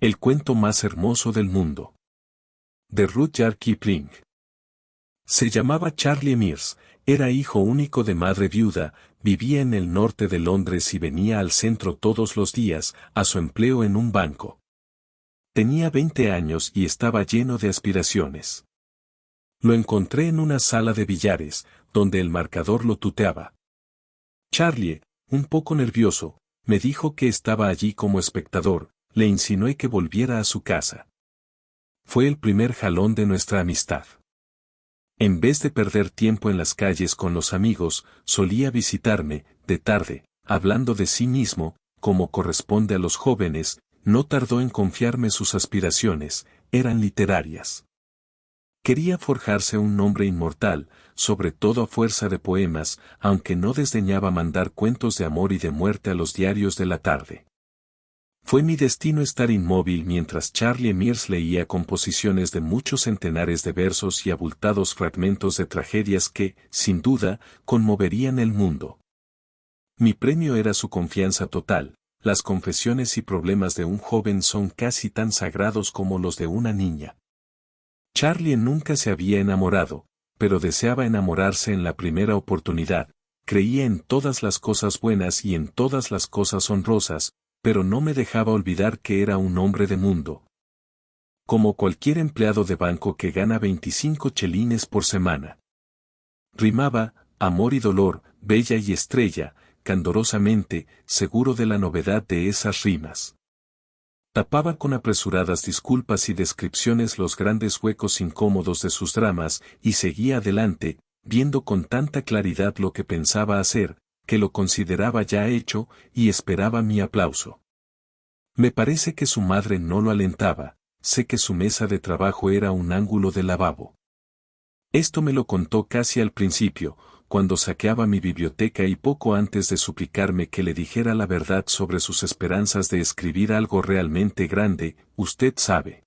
El cuento más hermoso del mundo. De Rudyard Kipling. Se llamaba Charlie Mears, era hijo único de madre viuda, vivía en el norte de Londres y venía al centro todos los días, a su empleo en un banco. Tenía 20 años y estaba lleno de aspiraciones. Lo encontré en una sala de billares, donde el marcador lo tuteaba. Charlie, un poco nervioso, me dijo que estaba allí como espectador. Le insinué que volviera a su casa. Fue el primer jalón de nuestra amistad. En vez de perder tiempo en las calles con los amigos, solía visitarme, de tarde, hablando de sí mismo, como corresponde a los jóvenes, no tardó en confiarme sus aspiraciones, eran literarias. Quería forjarse un nombre inmortal, sobre todo a fuerza de poemas, aunque no desdeñaba mandar cuentos de amor y de muerte a los diarios de la tarde. Fue mi destino estar inmóvil mientras Charlie Mears leía composiciones de muchos centenares de versos y abultados fragmentos de tragedias que, sin duda, conmoverían el mundo. Mi premio era su confianza total. Las confesiones y problemas de un joven son casi tan sagrados como los de una niña. Charlie nunca se había enamorado, pero deseaba enamorarse en la primera oportunidad. Creía en todas las cosas buenas y en todas las cosas honrosas, pero no me dejaba olvidar que era un hombre de mundo. Como cualquier empleado de banco que gana 25 chelines por semana. Rimaba, amor y dolor, bella y estrella, candorosamente, seguro de la novedad de esas rimas. Tapaba con apresuradas disculpas y descripciones los grandes huecos incómodos de sus dramas, y seguía adelante, viendo con tanta claridad lo que pensaba hacer, que lo consideraba ya hecho, y esperaba mi aplauso. Me parece que su madre no lo alentaba, sé que su mesa de trabajo era un ángulo de lavabo. Esto me lo contó casi al principio, cuando saqueaba mi biblioteca y poco antes de suplicarme que le dijera la verdad sobre sus esperanzas de escribir algo realmente grande, usted sabe.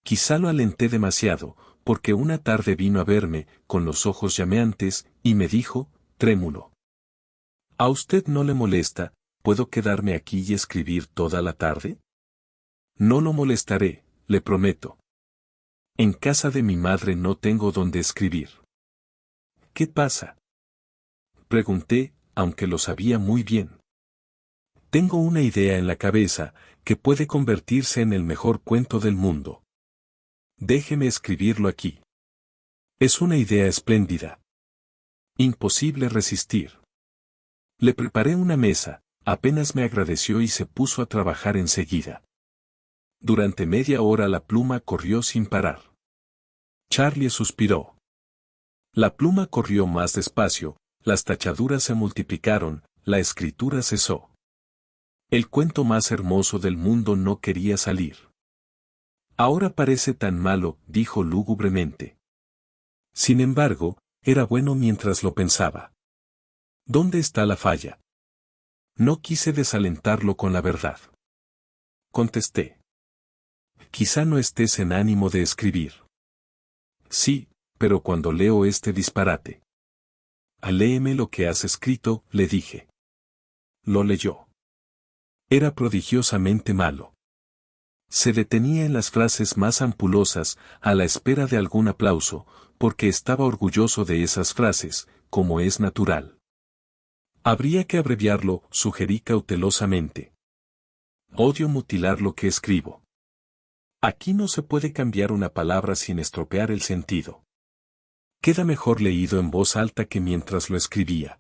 Quizá lo alenté demasiado, porque una tarde vino a verme, con los ojos llameantes, y me dijo, trémulo: ¿A usted no le molesta? ¿Puedo quedarme aquí y escribir toda la tarde? No lo molestaré, le prometo. En casa de mi madre no tengo donde escribir. ¿Qué pasa? Pregunté, aunque lo sabía muy bien. Tengo una idea en la cabeza, que puede convertirse en el mejor cuento del mundo. Déjeme escribirlo aquí. Es una idea espléndida. Imposible resistir. Le preparé una mesa, apenas me agradeció y se puso a trabajar enseguida. Durante media hora la pluma corrió sin parar. Charlie suspiró. La pluma corrió más despacio, las tachaduras se multiplicaron, la escritura cesó. El cuento más hermoso del mundo no quería salir. Ahora parece tan malo, dijo lúgubremente. Sin embargo, era bueno mientras lo pensaba. ¿Dónde está la falla? No quise desalentarlo con la verdad. Contesté. Quizá no estés en ánimo de escribir. Sí, pero cuando leo este disparate. Léeme lo que has escrito, le dije. Lo leyó. Era prodigiosamente malo. Se detenía en las frases más ampulosas, a la espera de algún aplauso, porque estaba orgulloso de esas frases, como es natural. Habría que abreviarlo, sugerí cautelosamente. Odio mutilar lo que escribo. Aquí no se puede cambiar una palabra sin estropear el sentido. Queda mejor leído en voz alta que mientras lo escribía.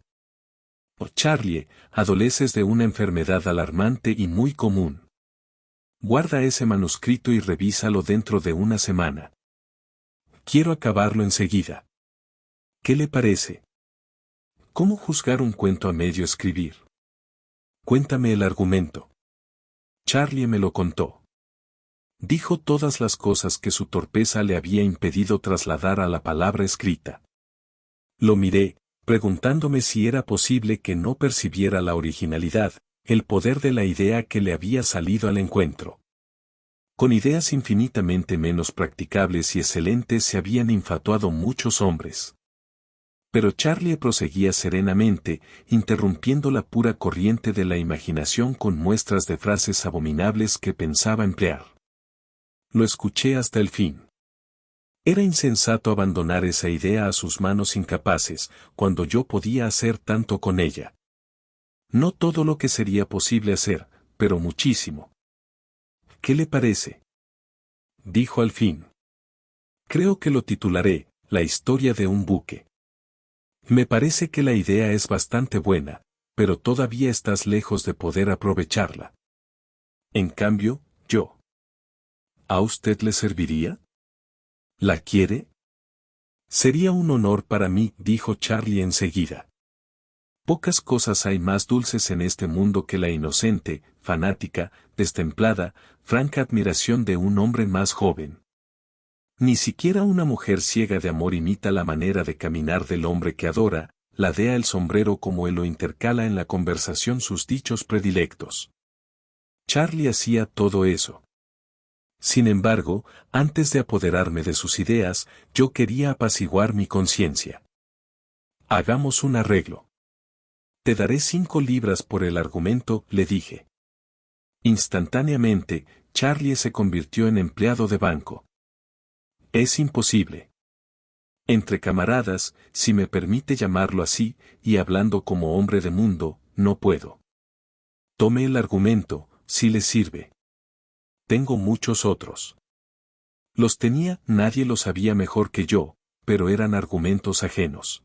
Oh, Charlie, adoleces de una enfermedad alarmante y muy común. Guarda ese manuscrito y revísalo dentro de una semana. Quiero acabarlo enseguida. ¿Qué le parece? ¿Cómo juzgar un cuento a medio escribir? Cuéntame el argumento. Charlie me lo contó. Dijo todas las cosas que su torpeza le había impedido trasladar a la palabra escrita. Lo miré, preguntándome si era posible que no percibiera la originalidad, el poder de la idea que le había salido al encuentro. Con ideas infinitamente menos practicables y excelentes se habían infatuado muchos hombres. Pero Charlie proseguía serenamente, interrumpiendo la pura corriente de la imaginación con muestras de frases abominables que pensaba emplear. Lo escuché hasta el fin. Era insensato abandonar esa idea a sus manos incapaces, cuando yo podía hacer tanto con ella. No todo lo que sería posible hacer, pero muchísimo. ¿Qué le parece? Dijo al fin. Creo que lo titularé, La historia de un buque. Me parece que la idea es bastante buena, pero todavía estás lejos de poder aprovecharla. En cambio, yo. ¿A usted le serviría? ¿La quiere? Sería un honor para mí, dijo Charlie enseguida. Pocas cosas hay más dulces en este mundo que la inocente, fanática, destemplada, franca admiración de un hombre más joven. Ni siquiera una mujer ciega de amor imita la manera de caminar del hombre que adora, ladea el sombrero como él o intercala en la conversación sus dichos predilectos. Charlie hacía todo eso. Sin embargo, antes de apoderarme de sus ideas, yo quería apaciguar mi conciencia. Hagamos un arreglo. Te daré 5 libras por el argumento, le dije. Instantáneamente, Charlie se convirtió en empleado de banco. Es imposible. Entre camaradas, si me permite llamarlo así, y hablando como hombre de mundo, no puedo. Tome el argumento, si le sirve. Tengo muchos otros. Los tenía, nadie los sabía mejor que yo, pero eran argumentos ajenos.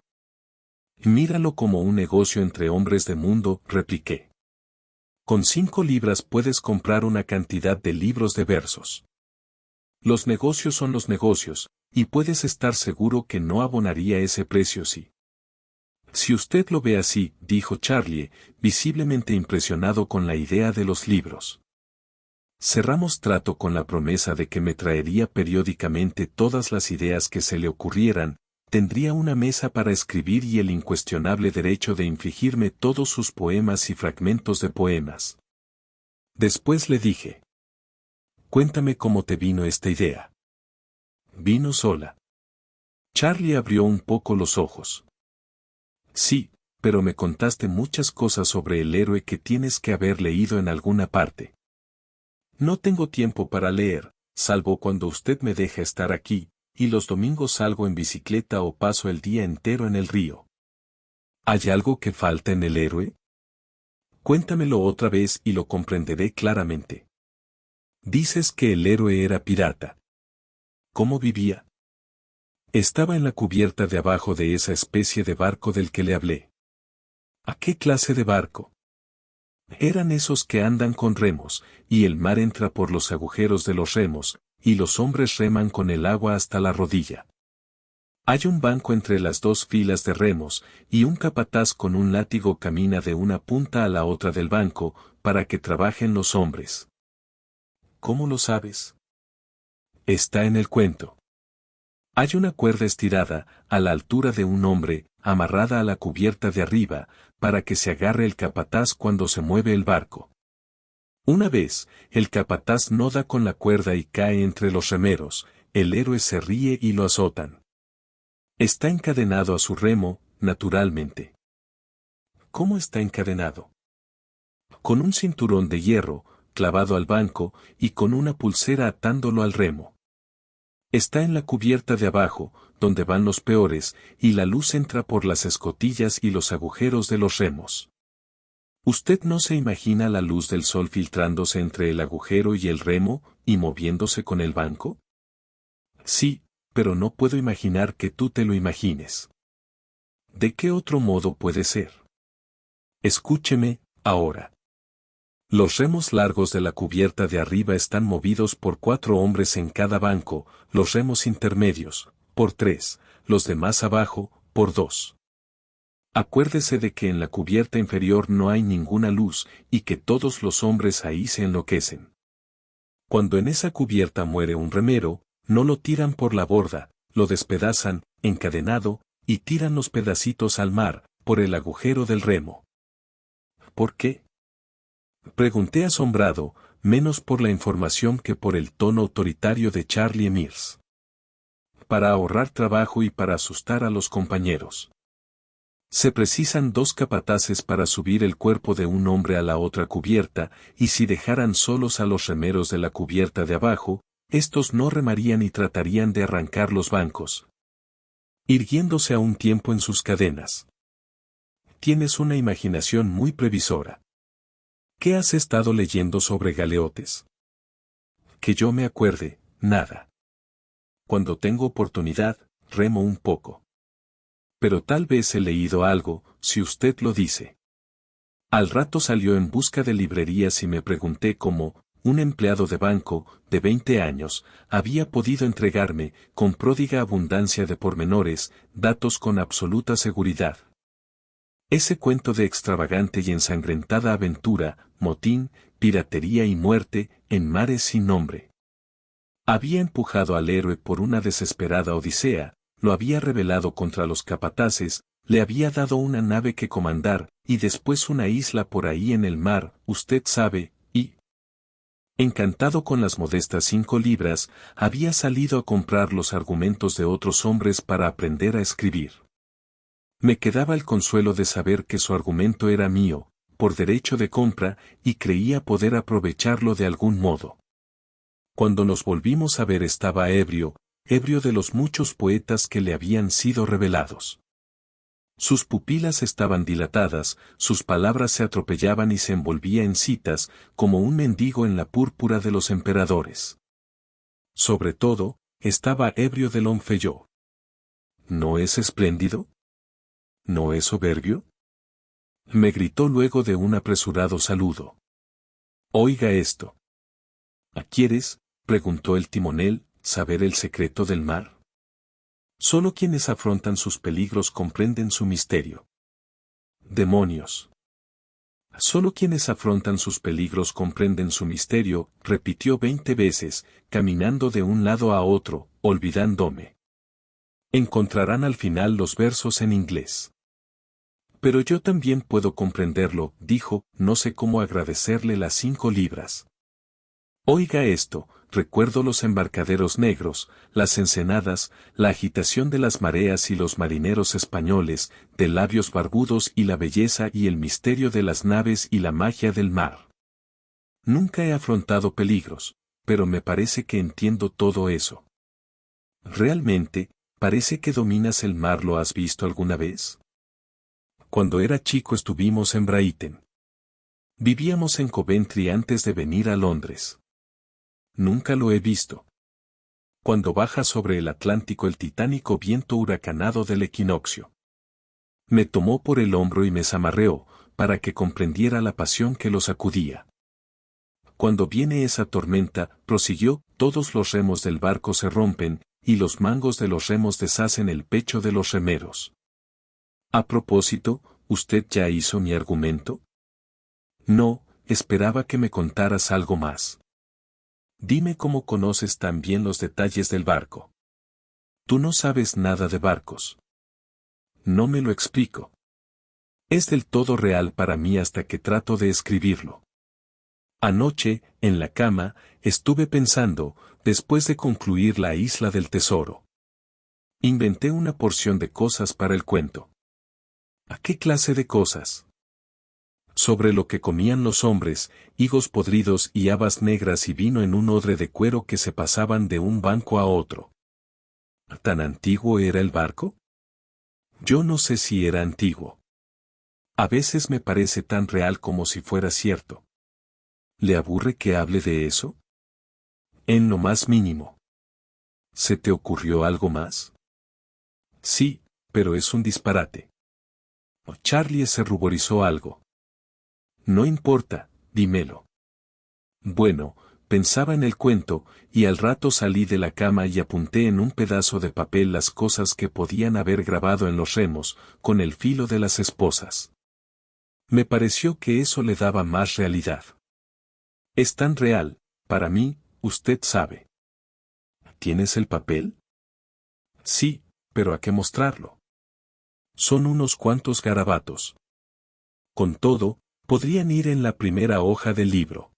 Míralo como un negocio entre hombres de mundo, repliqué. Con 5 libras puedes comprar una cantidad de libros de versos. Los negocios son los negocios, y puedes estar seguro que no abonaría ese precio si. Si usted lo ve así, dijo Charlie, visiblemente impresionado con la idea de los libros. Cerramos trato con la promesa de que me traería periódicamente todas las ideas que se le ocurrieran, tendría una mesa para escribir y el incuestionable derecho de infligirme todos sus poemas y fragmentos de poemas. Después le dije. Cuéntame cómo te vino esta idea. Vino sola. Charlie abrió un poco los ojos. Sí, pero me contaste muchas cosas sobre el héroe que tienes que haber leído en alguna parte. No tengo tiempo para leer, salvo cuando usted me deja estar aquí, y los domingos salgo en bicicleta o paso el día entero en el río. ¿Hay algo que falta en el héroe? Cuéntamelo otra vez y lo comprenderé claramente. Dices que el héroe era pirata. ¿Cómo vivía? Estaba en la cubierta de abajo de esa especie de barco del que le hablé. ¿A qué clase de barco? Eran esos que andan con remos, y el mar entra por los agujeros de los remos, y los hombres reman con el agua hasta la rodilla. Hay un banco entre las 2 filas de remos, y un capataz con un látigo camina de una punta a la otra del banco, para que trabajen los hombres. ¿Cómo lo sabes? Está en el cuento. Hay una cuerda estirada, a la altura de un hombre, amarrada a la cubierta de arriba, para que se agarre el capataz cuando se mueve el barco. Una vez, el capataz no da con la cuerda y cae entre los remeros, el héroe se ríe y lo azotan. Está encadenado a su remo, naturalmente. ¿Cómo está encadenado? Con un cinturón de hierro, clavado al banco, y con una pulsera atándolo al remo. Está en la cubierta de abajo, donde van los peores, y la luz entra por las escotillas y los agujeros de los remos. ¿Usted no se imagina la luz del sol filtrándose entre el agujero y el remo, y moviéndose con el banco? Sí, pero no puedo imaginar que tú te lo imagines. ¿De qué otro modo puede ser? Escúcheme, ahora. Los remos largos de la cubierta de arriba están movidos por 4 hombres en cada banco, los remos intermedios, por 3, los de más abajo, por 2. Acuérdese de que en la cubierta inferior no hay ninguna luz, y que todos los hombres ahí se enloquecen. Cuando en esa cubierta muere un remero, no lo tiran por la borda, lo despedazan, encadenado, y tiran los pedacitos al mar, por el agujero del remo. ¿Por qué? Pregunté asombrado, menos por la información que por el tono autoritario de Charlie Mears. Para ahorrar trabajo y para asustar a los compañeros. Se precisan 2 capataces para subir el cuerpo de un hombre a la otra cubierta, y si dejaran solos a los remeros de la cubierta de abajo, estos no remarían y tratarían de arrancar los bancos, irguiéndose a un tiempo en sus cadenas. Tienes una imaginación muy previsora. ¿Qué has estado leyendo sobre galeotes? Que yo me acuerde, nada. Cuando tengo oportunidad, remo un poco. Pero tal vez he leído algo, si usted lo dice. Al rato salió en busca de librerías y me pregunté cómo, un empleado de banco, de 20 años, había podido entregarme, con pródiga abundancia de pormenores, datos con absoluta seguridad. Ese cuento de extravagante y ensangrentada aventura, motín, piratería y muerte, en mares sin nombre. Había empujado al héroe por una desesperada odisea, lo había rebelado contra los capataces, le había dado una nave que comandar, y después una isla por ahí en el mar, usted sabe, y... Encantado con las modestas 5 libras, había salido a comprar los argumentos de otros hombres para aprender a escribir. Me quedaba el consuelo de saber que su argumento era mío, por derecho de compra, y creía poder aprovecharlo de algún modo. Cuando nos volvimos a ver estaba ebrio de los muchos poetas que le habían sido revelados. Sus pupilas estaban dilatadas, sus palabras se atropellaban y se envolvía en citas, como un mendigo en la púrpura de los emperadores. Sobre todo, estaba ebrio de Longfellow. ¿No es espléndido? ¿No es soberbio? Me gritó luego de un apresurado saludo. Oiga esto. ¿Quieres, preguntó el timonel, saber el secreto del mar? Solo quienes afrontan sus peligros comprenden su misterio. Demonios. Solo quienes afrontan sus peligros comprenden su misterio, repitió 20 veces, caminando de un lado a otro, olvidándome. Encontrarán al final los versos en inglés. Pero yo también puedo comprenderlo, dijo, no sé cómo agradecerle las 5 libras. Oiga esto, recuerdo los embarcaderos negros, las ensenadas, la agitación de las mareas y los marineros españoles, de labios barbudos y la belleza y el misterio de las naves y la magia del mar. Nunca he afrontado peligros, pero me parece que entiendo todo eso. Realmente, parece que dominas el mar. ¿Lo has visto alguna vez? Cuando era chico estuvimos en Brighton. Vivíamos en Coventry antes de venir a Londres. Nunca lo he visto. Cuando baja sobre el Atlántico el titánico viento huracanado del equinoccio. Me tomó por el hombro y me zamarreó, para que comprendiera la pasión que lo sacudía. Cuando viene esa tormenta, prosiguió, todos los remos del barco se rompen, y los mangos de los remos deshacen el pecho de los remeros. A propósito, ¿usted ya hizo mi argumento? No, esperaba que me contaras algo más. Dime cómo conoces tan bien los detalles del barco. Tú no sabes nada de barcos. No me lo explico. Es del todo real para mí hasta que trato de escribirlo. Anoche, en la cama, estuve pensando, después de concluir La Isla del Tesoro. Inventé una porción de cosas para el cuento. ¿A qué clase de cosas? Sobre lo que comían los hombres, higos podridos y habas negras y vino en un odre de cuero que se pasaban de un banco a otro. ¿Tan antiguo era el barco? Yo no sé si era antiguo. A veces me parece tan real como si fuera cierto. ¿Le aburre que hable de eso? En lo más mínimo. ¿Se te ocurrió algo más? Sí, pero es un disparate. Charlie se ruborizó algo. No importa, dímelo. Bueno, pensaba en el cuento, y al rato salí de la cama y apunté en un pedazo de papel las cosas que podían haber grabado en los remos, con el filo de las esposas. Me pareció que eso le daba más realidad. Es tan real, para mí, usted sabe. ¿Tienes el papel? Sí, pero ¿a qué mostrarlo? Son unos cuantos garabatos. Con todo, podrían ir en la primera hoja del libro.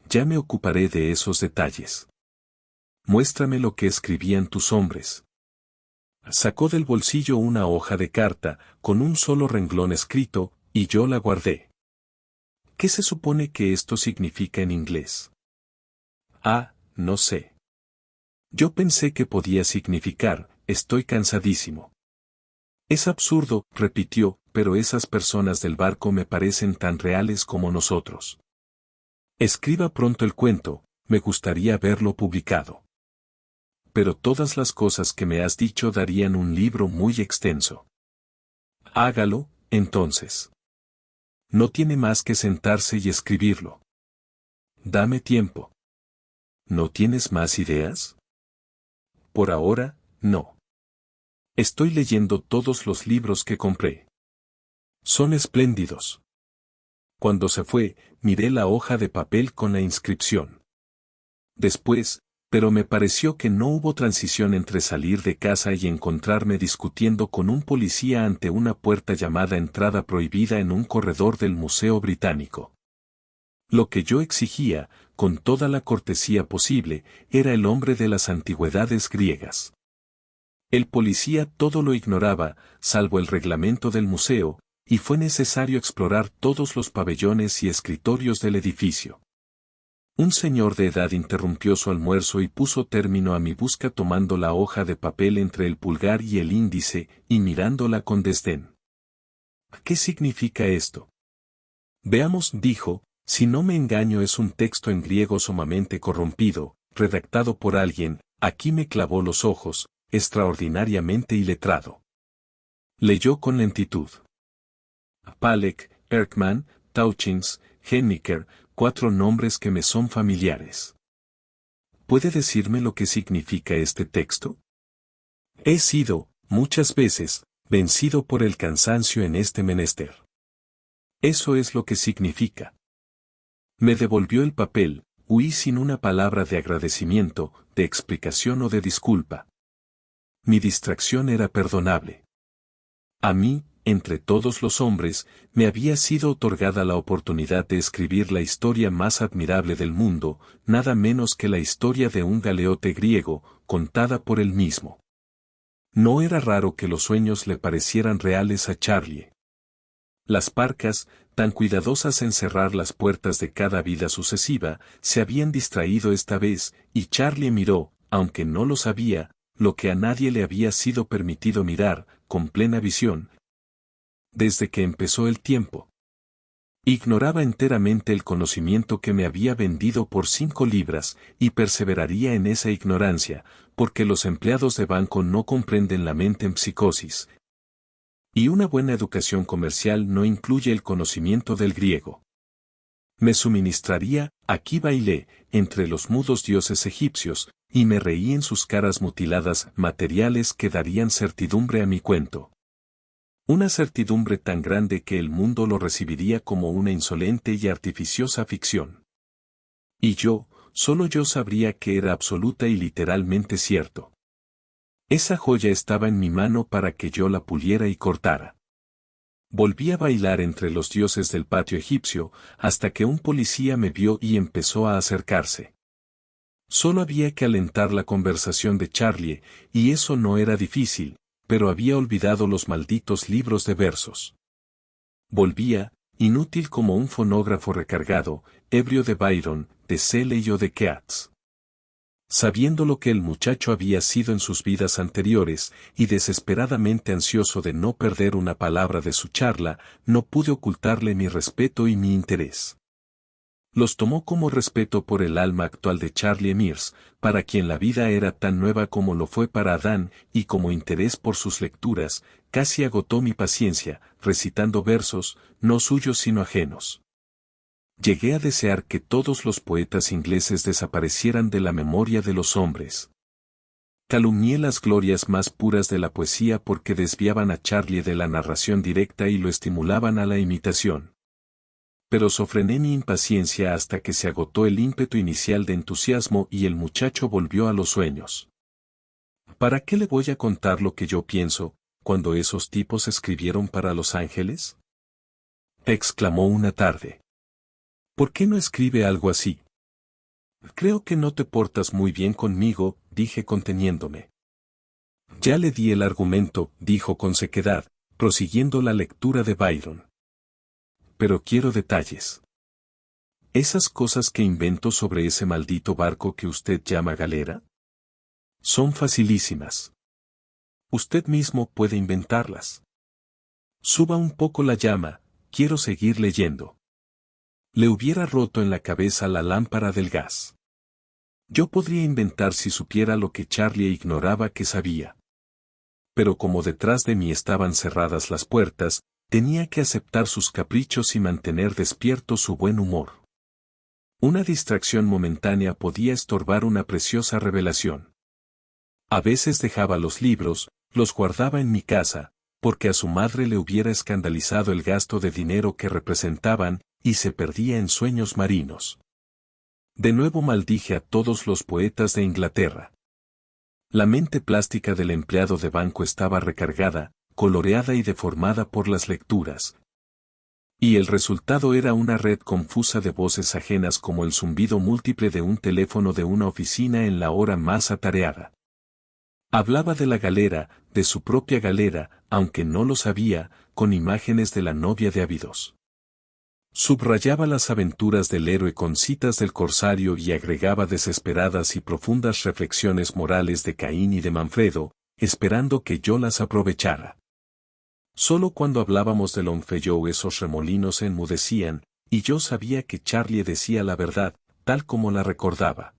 Ya me ocuparé de esos detalles. Muéstrame lo que escribían tus hombres. Sacó del bolsillo una hoja de carta, con un solo renglón escrito, y yo la guardé. ¿Qué se supone que esto significa en inglés? Ah, no sé. Yo pensé que podía significar, estoy cansadísimo. Es absurdo, repitió, pero esas personas del barco me parecen tan reales como nosotros. Escriba pronto el cuento, me gustaría verlo publicado. Pero todas las cosas que me has dicho darían un libro muy extenso. Hágalo, entonces. No tiene más que sentarse y escribirlo. Dame tiempo. ¿No tienes más ideas? Por ahora, no. Estoy leyendo todos los libros que compré. Son espléndidos. Cuando se fue, miré la hoja de papel con la inscripción. Después, pero me pareció que no hubo transición entre salir de casa y encontrarme discutiendo con un policía ante una puerta llamada entrada prohibida en un corredor del Museo Británico. Lo que yo exigía, con toda la cortesía posible, era el hombre de las antigüedades griegas. El policía todo lo ignoraba, salvo el reglamento del museo, y fue necesario explorar todos los pabellones y escritorios del edificio. Un señor de edad interrumpió su almuerzo y puso término a mi busca tomando la hoja de papel entre el pulgar y el índice, y mirándola con desdén. ¿Qué significa esto? Veamos, dijo, si no me engaño es un texto en griego sumamente corrompido, redactado por alguien, aquí me clavó los ojos, extraordinariamente iletrado. Leyó con lentitud. Palek, Erckmann, Tauchins, Henniker, 4 nombres que me son familiares. ¿Puede decirme lo que significa este texto? He sido, muchas veces, vencido por el cansancio en este menester. Eso es lo que significa. Me devolvió el papel, huí sin una palabra de agradecimiento, de explicación o de disculpa. Mi distracción era perdonable. A mí, entre todos los hombres, me había sido otorgada la oportunidad de escribir la historia más admirable del mundo, nada menos que la historia de un galeote griego, contada por él mismo. No era raro que los sueños le parecieran reales a Charlie. Las parcas, tan cuidadosas en cerrar las puertas de cada vida sucesiva, se habían distraído esta vez, y Charlie miró, aunque no lo sabía, lo que a nadie le había sido permitido mirar, con plena visión, desde que empezó el tiempo. Ignoraba enteramente el conocimiento que me había vendido por 5 libras, y perseveraría en esa ignorancia, porque los empleados de banco no comprenden la mente en psicosis. Y una buena educación comercial no incluye el conocimiento del griego. Me suministraría, aquí bailé, entre los mudos dioses egipcios, y me reí en sus caras mutiladas, materiales que darían certidumbre a mi cuento. Una certidumbre tan grande que el mundo lo recibiría como una insolente y artificiosa ficción. Y yo, solo yo sabría que era absoluta y literalmente cierto. Esa joya estaba en mi mano para que yo la puliera y cortara. Volví a bailar entre los dioses del patio egipcio, hasta que un policía me vio y empezó a acercarse. Solo había que alentar la conversación de Charlie, y eso no era difícil, pero había olvidado los malditos libros de versos. Volvía, inútil como un fonógrafo recargado, ebrio de Byron, de Shelley o de Keats. Sabiendo lo que el muchacho había sido en sus vidas anteriores, y desesperadamente ansioso de no perder una palabra de su charla, no pude ocultarle mi respeto y mi interés. Los tomó como respeto por el alma actual de Charlie Mears, para quien la vida era tan nueva como lo fue para Adán, y como interés por sus lecturas, casi agotó mi paciencia, recitando versos, no suyos sino ajenos. Llegué a desear que todos los poetas ingleses desaparecieran de la memoria de los hombres. Calumnié las glorias más puras de la poesía porque desviaban a Charlie de la narración directa y lo estimulaban a la imitación. Pero sofrené mi impaciencia hasta que se agotó el ímpetu inicial de entusiasmo y el muchacho volvió a los sueños. ¿Para qué le voy a contar lo que yo pienso, cuando esos tipos escribieron para Los Ángeles? Exclamó una tarde. ¿Por qué no escribe algo así? Creo que no te portas muy bien conmigo, dije conteniéndome. Ya le di el argumento, dijo con sequedad, prosiguiendo la lectura de Byron. Pero quiero detalles. Esas cosas que invento sobre ese maldito barco que usted llama galera son facilísimas. Usted mismo puede inventarlas. Suba un poco la llama, quiero seguir leyendo. Le hubiera roto en la cabeza la lámpara del gas. Yo podría inventar si supiera lo que Charlie ignoraba que sabía. Pero como detrás de mí estaban cerradas las puertas, tenía que aceptar sus caprichos y mantener despierto su buen humor. Una distracción momentánea podía estorbar una preciosa revelación. A veces dejaba los libros, los guardaba en mi casa, porque a su madre le hubiera escandalizado el gasto de dinero que representaban, y se perdía en sueños marinos. De nuevo maldije a todos los poetas de Inglaterra. La mente plástica del empleado de banco estaba recargada, coloreada y deformada por las lecturas. Y el resultado era una red confusa de voces ajenas como el zumbido múltiple de un teléfono de una oficina en la hora más atareada. Hablaba de la galera, de su propia galera, aunque no lo sabía, con imágenes de la novia de Abidos. Subrayaba las aventuras del héroe con citas del corsario y agregaba desesperadas y profundas reflexiones morales de Caín y de Manfredo, esperando que yo las aprovechara. Solo cuando hablábamos de Longfellow esos remolinos se enmudecían, y yo sabía que Charlie decía la verdad, tal como la recordaba.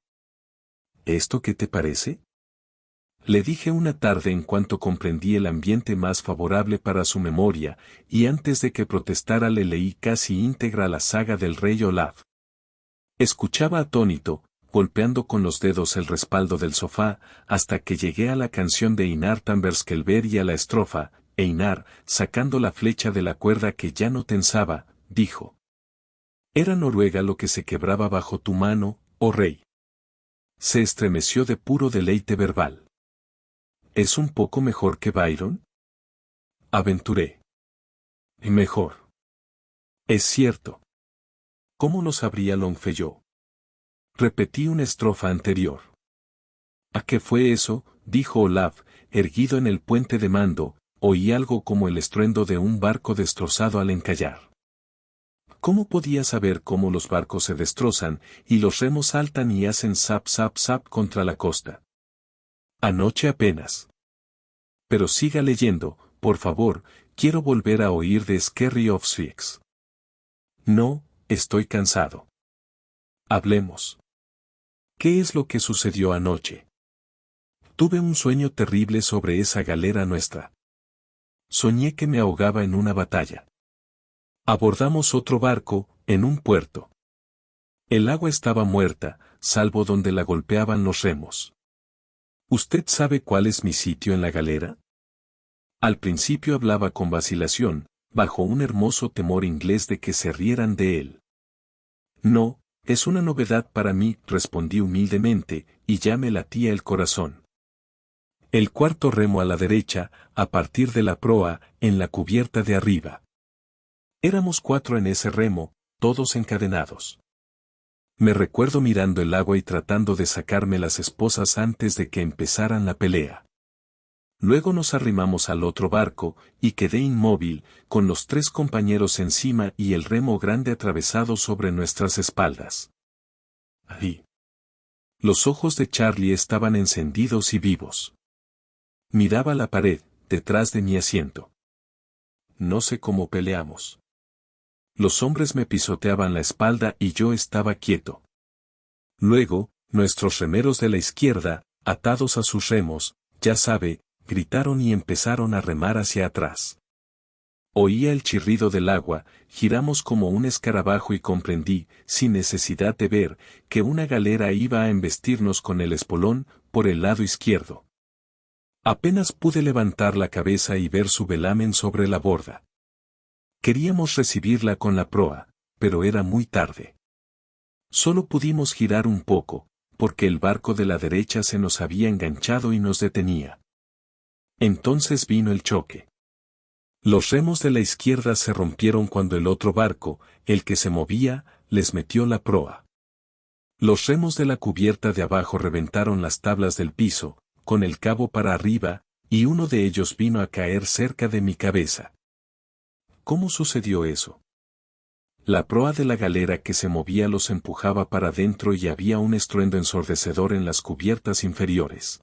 ¿Esto qué te parece? Le dije una tarde en cuanto comprendí el ambiente más favorable para su memoria, y antes de que protestara le leí casi íntegra la saga del rey Olaf. Escuchaba atónito, golpeando con los dedos el respaldo del sofá, hasta que llegué a la canción de Einar Tamberskelver y a la estrofa. Einar, sacando la flecha de la cuerda que ya no tensaba, dijo: «Era Noruega lo que se quebraba bajo tu mano, oh rey». Se estremeció de puro deleite verbal. ¿Es un poco mejor que Byron?, aventuré. Mejor. Es cierto. ¿Cómo lo sabría Longfellow? Repetí una estrofa anterior. ¿A qué fue eso?, dijo Olaf, erguido en el puente de mando. Oí algo como el estruendo de un barco destrozado al encallar. ¿Cómo podía saber cómo los barcos se destrozan, y los remos saltan y hacen zap zap zap contra la costa? Anoche apenas. Pero siga leyendo, por favor, quiero volver a oír de Skerry of Swix. No, estoy cansado. Hablemos. ¿Qué es lo que sucedió anoche? Tuve un sueño terrible sobre esa galera nuestra. Soñé que me ahogaba en una batalla. Abordamos otro barco, en un puerto. El agua estaba muerta, salvo donde la golpeaban los remos. ¿Usted sabe cuál es mi sitio en la galera? Al principio hablaba con vacilación, bajo un hermoso temor inglés de que se rieran de él. No, es una novedad para mí, respondí humildemente, y ya me latía el corazón. El cuarto remo a la derecha, a partir de la proa, en la cubierta de arriba. Éramos 4 en ese remo, todos encadenados. Me recuerdo mirando el agua y tratando de sacarme las esposas antes de que empezaran la pelea. Luego nos arrimamos al otro barco, y quedé inmóvil, con los 3 compañeros encima y el remo grande atravesado sobre nuestras espaldas. Ahí. Los ojos de Charlie estaban encendidos y vivos. Miraba la pared, detrás de mi asiento. No sé cómo peleamos. Los hombres me pisoteaban la espalda y yo estaba quieto. Luego, nuestros remeros de la izquierda, atados a sus remos, ya sabe, gritaron y empezaron a remar hacia atrás. Oía el chirrido del agua, giramos como un escarabajo y comprendí, sin necesidad de ver, que una galera iba a embestirnos con el espolón, por el lado izquierdo. Apenas pude levantar la cabeza y ver su velamen sobre la borda. Queríamos recibirla con la proa, pero era muy tarde. Solo pudimos girar un poco, porque el barco de la derecha se nos había enganchado y nos detenía. Entonces vino el choque. Los remos de la izquierda se rompieron cuando el otro barco, el que se movía, les metió la proa. Los remos de la cubierta de abajo reventaron las tablas del piso, con el cabo para arriba, y uno de ellos vino a caer cerca de mi cabeza. ¿Cómo sucedió eso? La proa de la galera que se movía los empujaba para adentro y había un estruendo ensordecedor en las cubiertas inferiores.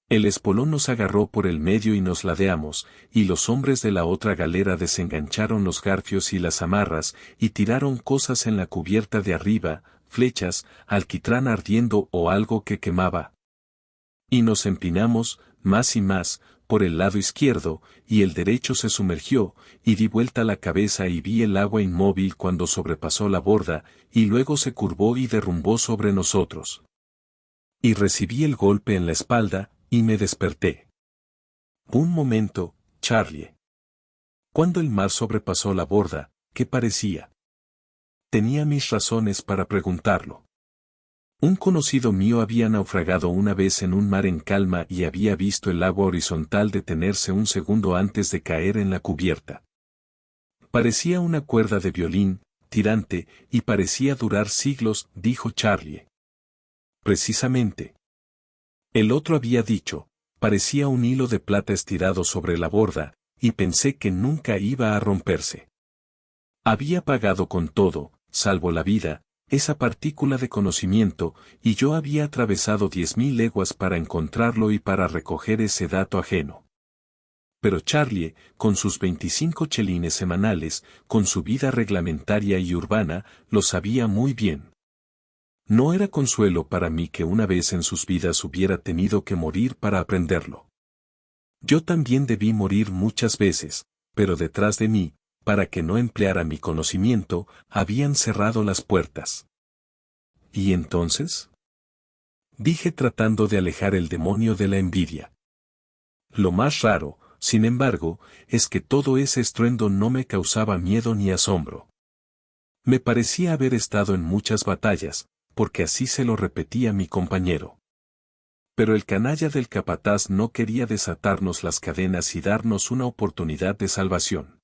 El espolón nos agarró por el medio y nos ladeamos, y los hombres de la otra galera desengancharon los garfios y las amarras, y tiraron cosas en la cubierta de arriba, flechas, alquitrán ardiendo o algo que quemaba. Y nos empinamos, más y más, por el lado izquierdo, y el derecho se sumergió, y di vuelta la cabeza y vi el agua inmóvil cuando sobrepasó la borda, y luego se curvó y derrumbó sobre nosotros. Y recibí el golpe en la espalda, y me desperté. Un momento, Charlie. Cuando el mar sobrepasó la borda, ¿qué parecía? Tenía mis razones para preguntarlo. Un conocido mío había naufragado una vez en un mar en calma y había visto el agua horizontal detenerse un segundo antes de caer en la cubierta. Parecía una cuerda de violín, tirante, y parecía durar siglos, dijo Charlie. Precisamente. El otro había dicho, parecía un hilo de plata estirado sobre la borda, y pensé que nunca iba a romperse. Había pagado con todo, salvo la vida, esa partícula de conocimiento, y yo había atravesado 10.000 leguas para encontrarlo y para recoger ese dato ajeno. Pero Charlie, con sus 25 chelines semanales, con su vida reglamentaria y urbana, lo sabía muy bien. No era consuelo para mí que una vez en sus vidas hubiera tenido que morir para aprenderlo. Yo también debí morir muchas veces, pero detrás de mí, para que no empleara mi conocimiento, habían cerrado las puertas. ¿Y entonces? Dije tratando de alejar el demonio de la envidia. Lo más raro, sin embargo, es que todo ese estruendo no me causaba miedo ni asombro. Me parecía haber estado en muchas batallas, porque así se lo repetía mi compañero. Pero el canalla del capataz no quería desatarnos las cadenas y darnos una oportunidad de salvación.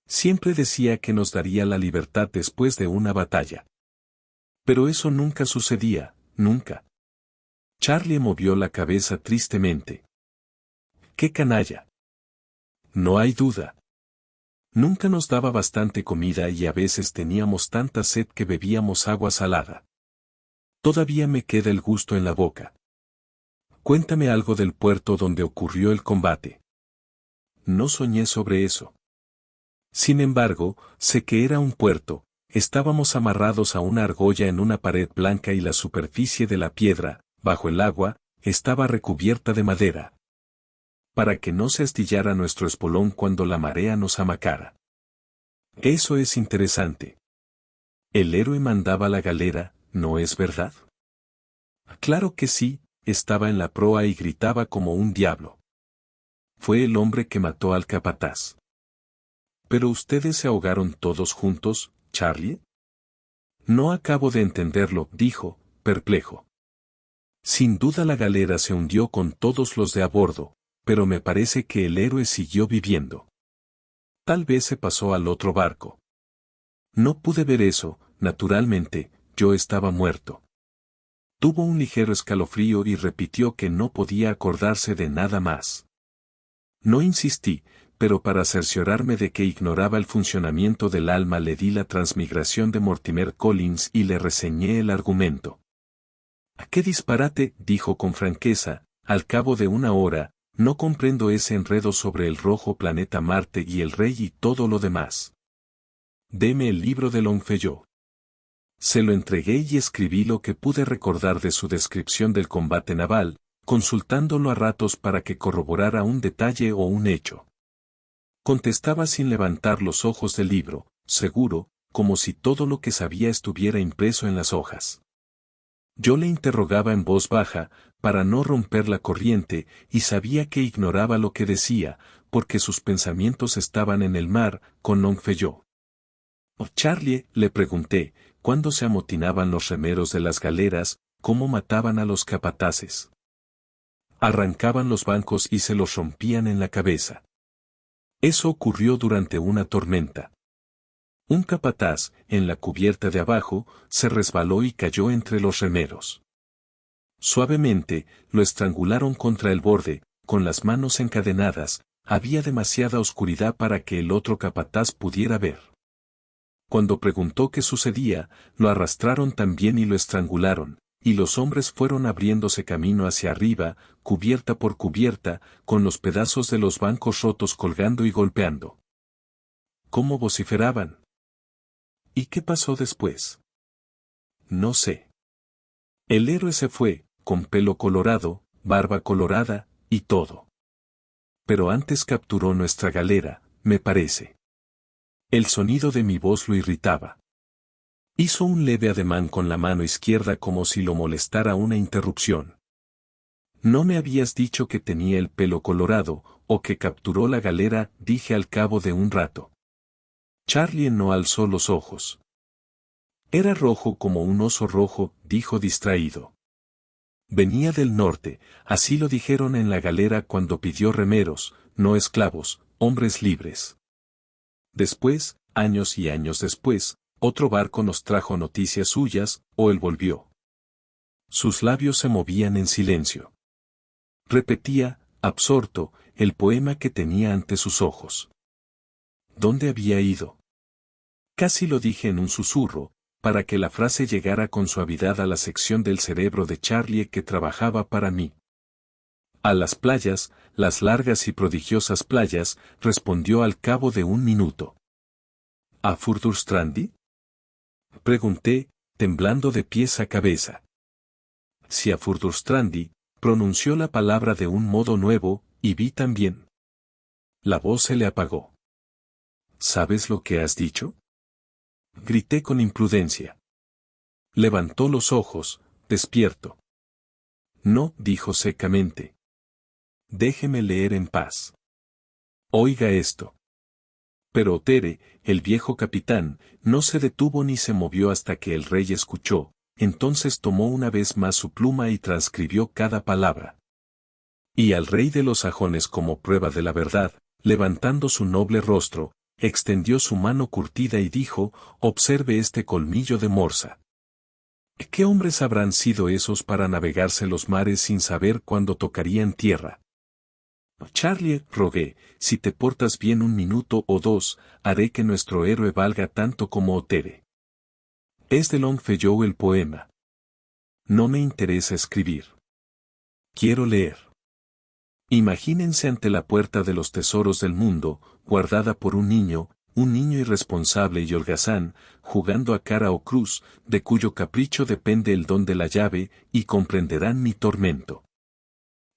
Siempre decía que nos daría la libertad después de una batalla. Pero eso nunca sucedía, nunca. Charlie movió la cabeza tristemente. ¡Qué canalla! No hay duda. Nunca nos daba bastante comida y a veces teníamos tanta sed que bebíamos agua salada. Todavía me queda el gusto en la boca. Cuéntame algo del puerto donde ocurrió el combate. No soñé sobre eso. Sin embargo, sé que era un puerto, estábamos amarrados a una argolla en una pared blanca y la superficie de la piedra, bajo el agua, estaba recubierta de madera. Para que no se astillara nuestro espolón cuando la marea nos amacara. Eso es interesante. El héroe mandaba la galera, ¿no es verdad? Claro que sí, estaba en la proa y gritaba como un diablo. Fue el hombre que mató al capataz. ¿Pero ustedes se ahogaron todos juntos, Charlie? No acabo de entenderlo, dijo, perplejo. Sin duda la galera se hundió con todos los de a bordo, pero me parece que el héroe siguió viviendo. Tal vez se pasó al otro barco. No pude ver eso, naturalmente, yo estaba muerto. Tuvo un ligero escalofrío y repitió que no podía acordarse de nada más. No insistí, pero para cerciorarme de que ignoraba el funcionamiento del alma le di la transmigración de Mortimer Collins y le reseñé el argumento. «¡Qué disparate!», dijo con franqueza, al cabo de una hora, no comprendo ese enredo sobre el rojo planeta Marte y el rey y todo lo demás. Deme el libro de Longfellow. Se lo entregué y escribí lo que pude recordar de su descripción del combate naval, consultándolo a ratos para que corroborara un detalle o un hecho. Contestaba sin levantar los ojos del libro, seguro, como si todo lo que sabía estuviera impreso en las hojas. Yo le interrogaba en voz baja, para no romper la corriente, y sabía que ignoraba lo que decía, porque sus pensamientos estaban en el mar, con Longfellow. «Oh, Charlie», le pregunté, «¿cuándo se amotinaban los remeros de las galeras, cómo mataban a los capataces?» Arrancaban los bancos y se los rompían en la cabeza. Eso ocurrió durante una tormenta. Un capataz, en la cubierta de abajo, se resbaló y cayó entre los remeros. Suavemente, lo estrangularon contra el borde, con las manos encadenadas, había demasiada oscuridad para que el otro capataz pudiera ver. Cuando preguntó qué sucedía, lo arrastraron también y lo estrangularon, y los hombres fueron abriéndose camino hacia arriba, cubierta por cubierta, con los pedazos de los bancos rotos colgando y golpeando. ¿Cómo vociferaban? ¿Y qué pasó después? No sé. El héroe se fue, con pelo colorado, barba colorada, y todo. Pero antes capturó nuestra galera, me parece. El sonido de mi voz lo irritaba. Hizo un leve ademán con la mano izquierda como si lo molestara una interrupción. ¿No me habías dicho que tenía el pelo colorado, o que capturó la galera? Dije al cabo de un rato. Charlie no alzó los ojos. Era rojo como un oso rojo, dijo distraído. Venía del norte, así lo dijeron en la galera cuando pidió remeros, no esclavos, hombres libres. Después, años y años después, otro barco nos trajo noticias suyas, o él volvió. Sus labios se movían en silencio. Repetía, absorto, el poema que tenía ante sus ojos. ¿Dónde había ido? Casi lo dije en un susurro, para que la frase llegara con suavidad a la sección del cerebro de Charlie que trabajaba para mí. A las playas, las largas y prodigiosas playas, respondió al cabo de un minuto. ¿A Furdurstrandi? Pregunté, temblando de pies a cabeza. Si a Furdurstrandi, pronunció la palabra de un modo nuevo, y vi también. La voz se le apagó. ¿Sabes lo que has dicho? Grité con imprudencia. Levantó los ojos, despierto. No, dijo secamente. Déjeme leer en paz. Oiga esto. Pero Otere, el viejo capitán, no se detuvo ni se movió hasta que el rey escuchó, entonces tomó una vez más su pluma y transcribió cada palabra. Y al rey de los sajones como prueba de la verdad, levantando su noble rostro, extendió su mano curtida y dijo, observe este colmillo de morsa. ¿Qué hombres habrán sido esos para navegarse los mares sin saber cuándo tocarían tierra? Charlie, rogué, si te portas bien un minuto o dos, haré que nuestro héroe valga tanto como Otere. Es de Longfellow el poema. No me interesa escribir. Quiero leer. Imagínense ante la puerta de los tesoros del mundo, guardada por un niño irresponsable y holgazán, jugando a cara o cruz, de cuyo capricho depende el don de la llave, y comprenderán mi tormento.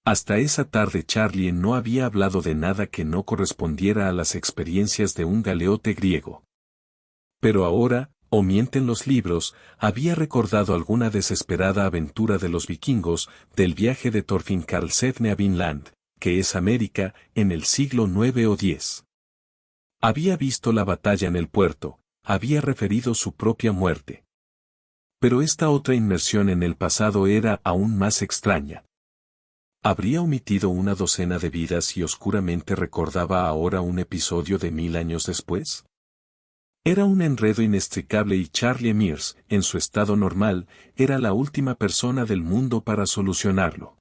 Hasta esa tarde Charlie no había hablado de nada que no correspondiera a las experiencias de un galeote griego. Pero ahora, o mienten los libros, había recordado alguna desesperada aventura de los vikingos, del viaje de Thorfinn Karlsefne a Vinland, que es América, en el siglo IX o X. Había visto la batalla en el puerto, había referido su propia muerte. Pero esta otra inmersión en el pasado era aún más extraña. ¿Habría omitido una docena de vidas y oscuramente recordaba ahora un episodio de 1000 años después? Era un enredo inextricable y Charlie Mears, en su estado normal, era la última persona del mundo para solucionarlo.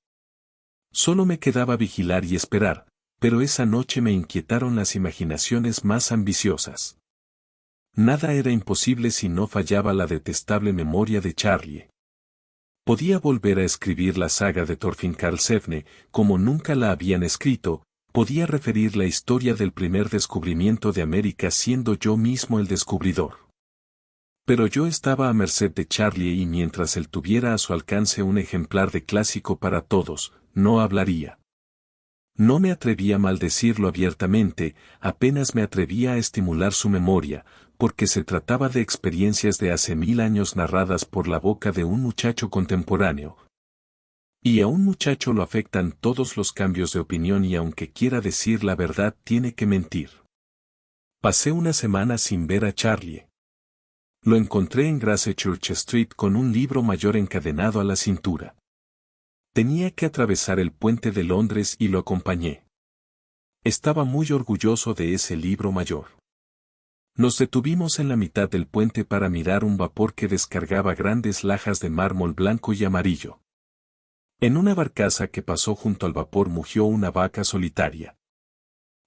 Solo me quedaba vigilar y esperar, pero esa noche me inquietaron las imaginaciones más ambiciosas. Nada era imposible si no fallaba la detestable memoria de Charlie. Podía volver a escribir la saga de Thorfinn Karlsefne, como nunca la habían escrito, podía referir la historia del primer descubrimiento de América siendo yo mismo el descubridor. Pero yo estaba a merced de Charlie y mientras él tuviera a su alcance un ejemplar de clásico para todos, no hablaría. No me atrevía a maldecirlo abiertamente, apenas me atrevía a estimular su memoria, porque se trataba de experiencias de hace 1000 años narradas por la boca de un muchacho contemporáneo. Y a un muchacho lo afectan todos los cambios de opinión y aunque quiera decir la verdad tiene que mentir. Pasé una semana sin ver a Charlie. Lo encontré en Gracechurch Street con un libro mayor encadenado a la cintura. Tenía que atravesar el puente de Londres y lo acompañé. Estaba muy orgulloso de ese libro mayor. Nos detuvimos en la mitad del puente para mirar un vapor que descargaba grandes lajas de mármol blanco y amarillo. En una barcaza que pasó junto al vapor mugió una vaca solitaria.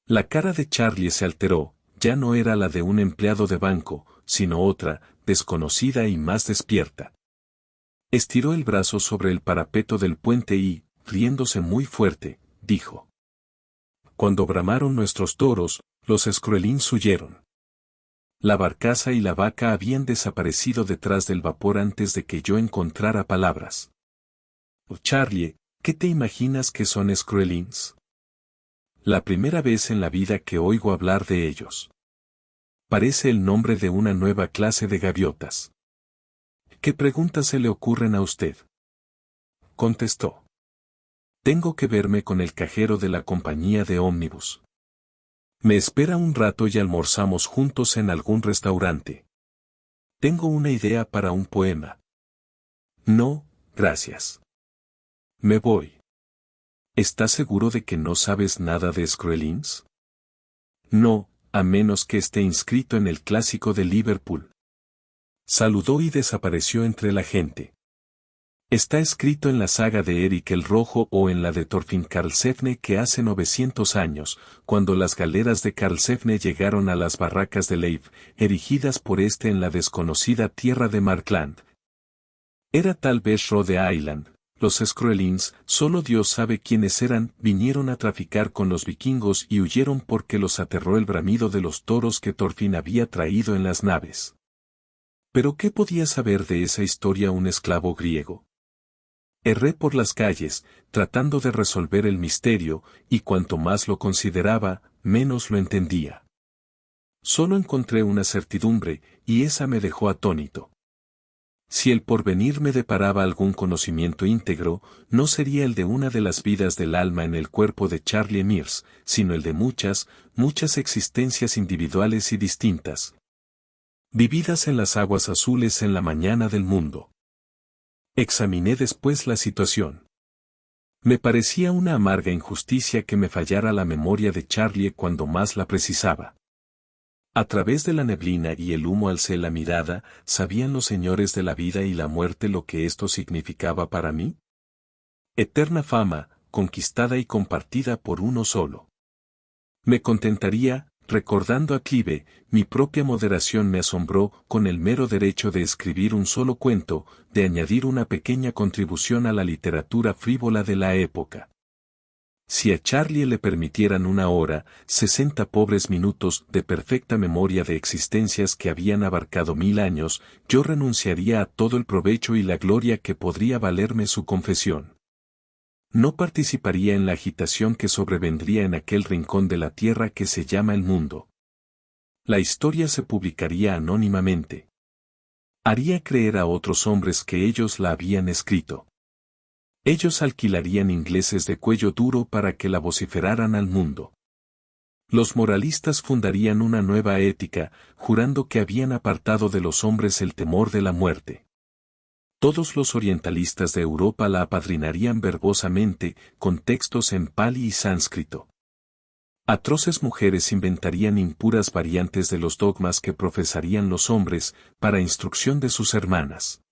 La cara de Charlie se alteró, ya no era la de un empleado de banco, sino otra, desconocida y más despierta. Estiró el brazo sobre el parapeto del puente y, riéndose muy fuerte, dijo: Cuando bramaron nuestros toros, los Skruelings huyeron. La barcaza y la vaca habían desaparecido detrás del vapor antes de que yo encontrara palabras. Oh, Charlie, ¿qué te imaginas que son Skruelings? La primera vez en la vida que oigo hablar de ellos. Parece el nombre de una nueva clase de gaviotas. ¿Qué preguntas se le ocurren a usted? Contestó. Tengo que verme con el cajero de la compañía de ómnibus. Me espera un rato y almorzamos juntos en algún restaurante. Tengo una idea para un poema. No, gracias. Me voy. ¿Estás seguro de que no sabes nada de Skruelings? No, a menos que esté inscrito en el clásico de Liverpool. Saludó y desapareció entre la gente. Está escrito en la saga de Eric el Rojo o en la de Thorfinn Karlsefne que hace 900 años, cuando las galeras de Karlsefne llegaron a las barracas de Leif, erigidas por este en la desconocida tierra de Markland. Era tal vez Rhode Island. Los Skruelings, solo Dios sabe quiénes eran, vinieron a traficar con los vikingos y huyeron porque los aterró el bramido de los toros que Thorfinn había traído en las naves. ¿Pero qué podía saber de esa historia un esclavo griego? Erré por las calles, tratando de resolver el misterio, y cuanto más lo consideraba, menos lo entendía. Solo encontré una certidumbre, y esa me dejó atónito. Si el porvenir me deparaba algún conocimiento íntegro, no sería el de una de las vidas del alma en el cuerpo de Charlie Mears, sino el de muchas, muchas existencias individuales y distintas, vividas en las aguas azules en la mañana del mundo. Examiné después la situación. Me parecía una amarga injusticia que me fallara la memoria de Charlie cuando más la precisaba. A través de la neblina y el humo alcé la mirada, ¿sabían los señores de la vida y la muerte lo que esto significaba para mí? Eterna fama, conquistada y compartida por uno solo. Me contentaría, recordando a Clive, mi propia moderación me asombró con el mero derecho de escribir un solo cuento, de añadir una pequeña contribución a la literatura frívola de la época. Si a Charlie le permitieran 1 hora, 60 pobres minutos de perfecta memoria de existencias que habían abarcado 1000 años, yo renunciaría a todo el provecho y la gloria que podría valerme su confesión. No participaría en la agitación que sobrevendría en aquel rincón de la tierra que se llama el mundo. La historia se publicaría anónimamente. Haría creer a otros hombres que ellos la habían escrito. Ellos alquilarían ingleses de cuello duro para que la vociferaran al mundo. Los moralistas fundarían una nueva ética, jurando que habían apartado de los hombres el temor de la muerte. Todos los orientalistas de Europa la apadrinarían verbosamente, con textos en pali y sánscrito. Atroces mujeres inventarían impuras variantes de los dogmas que profesarían los hombres, para instrucción de sus hermanas.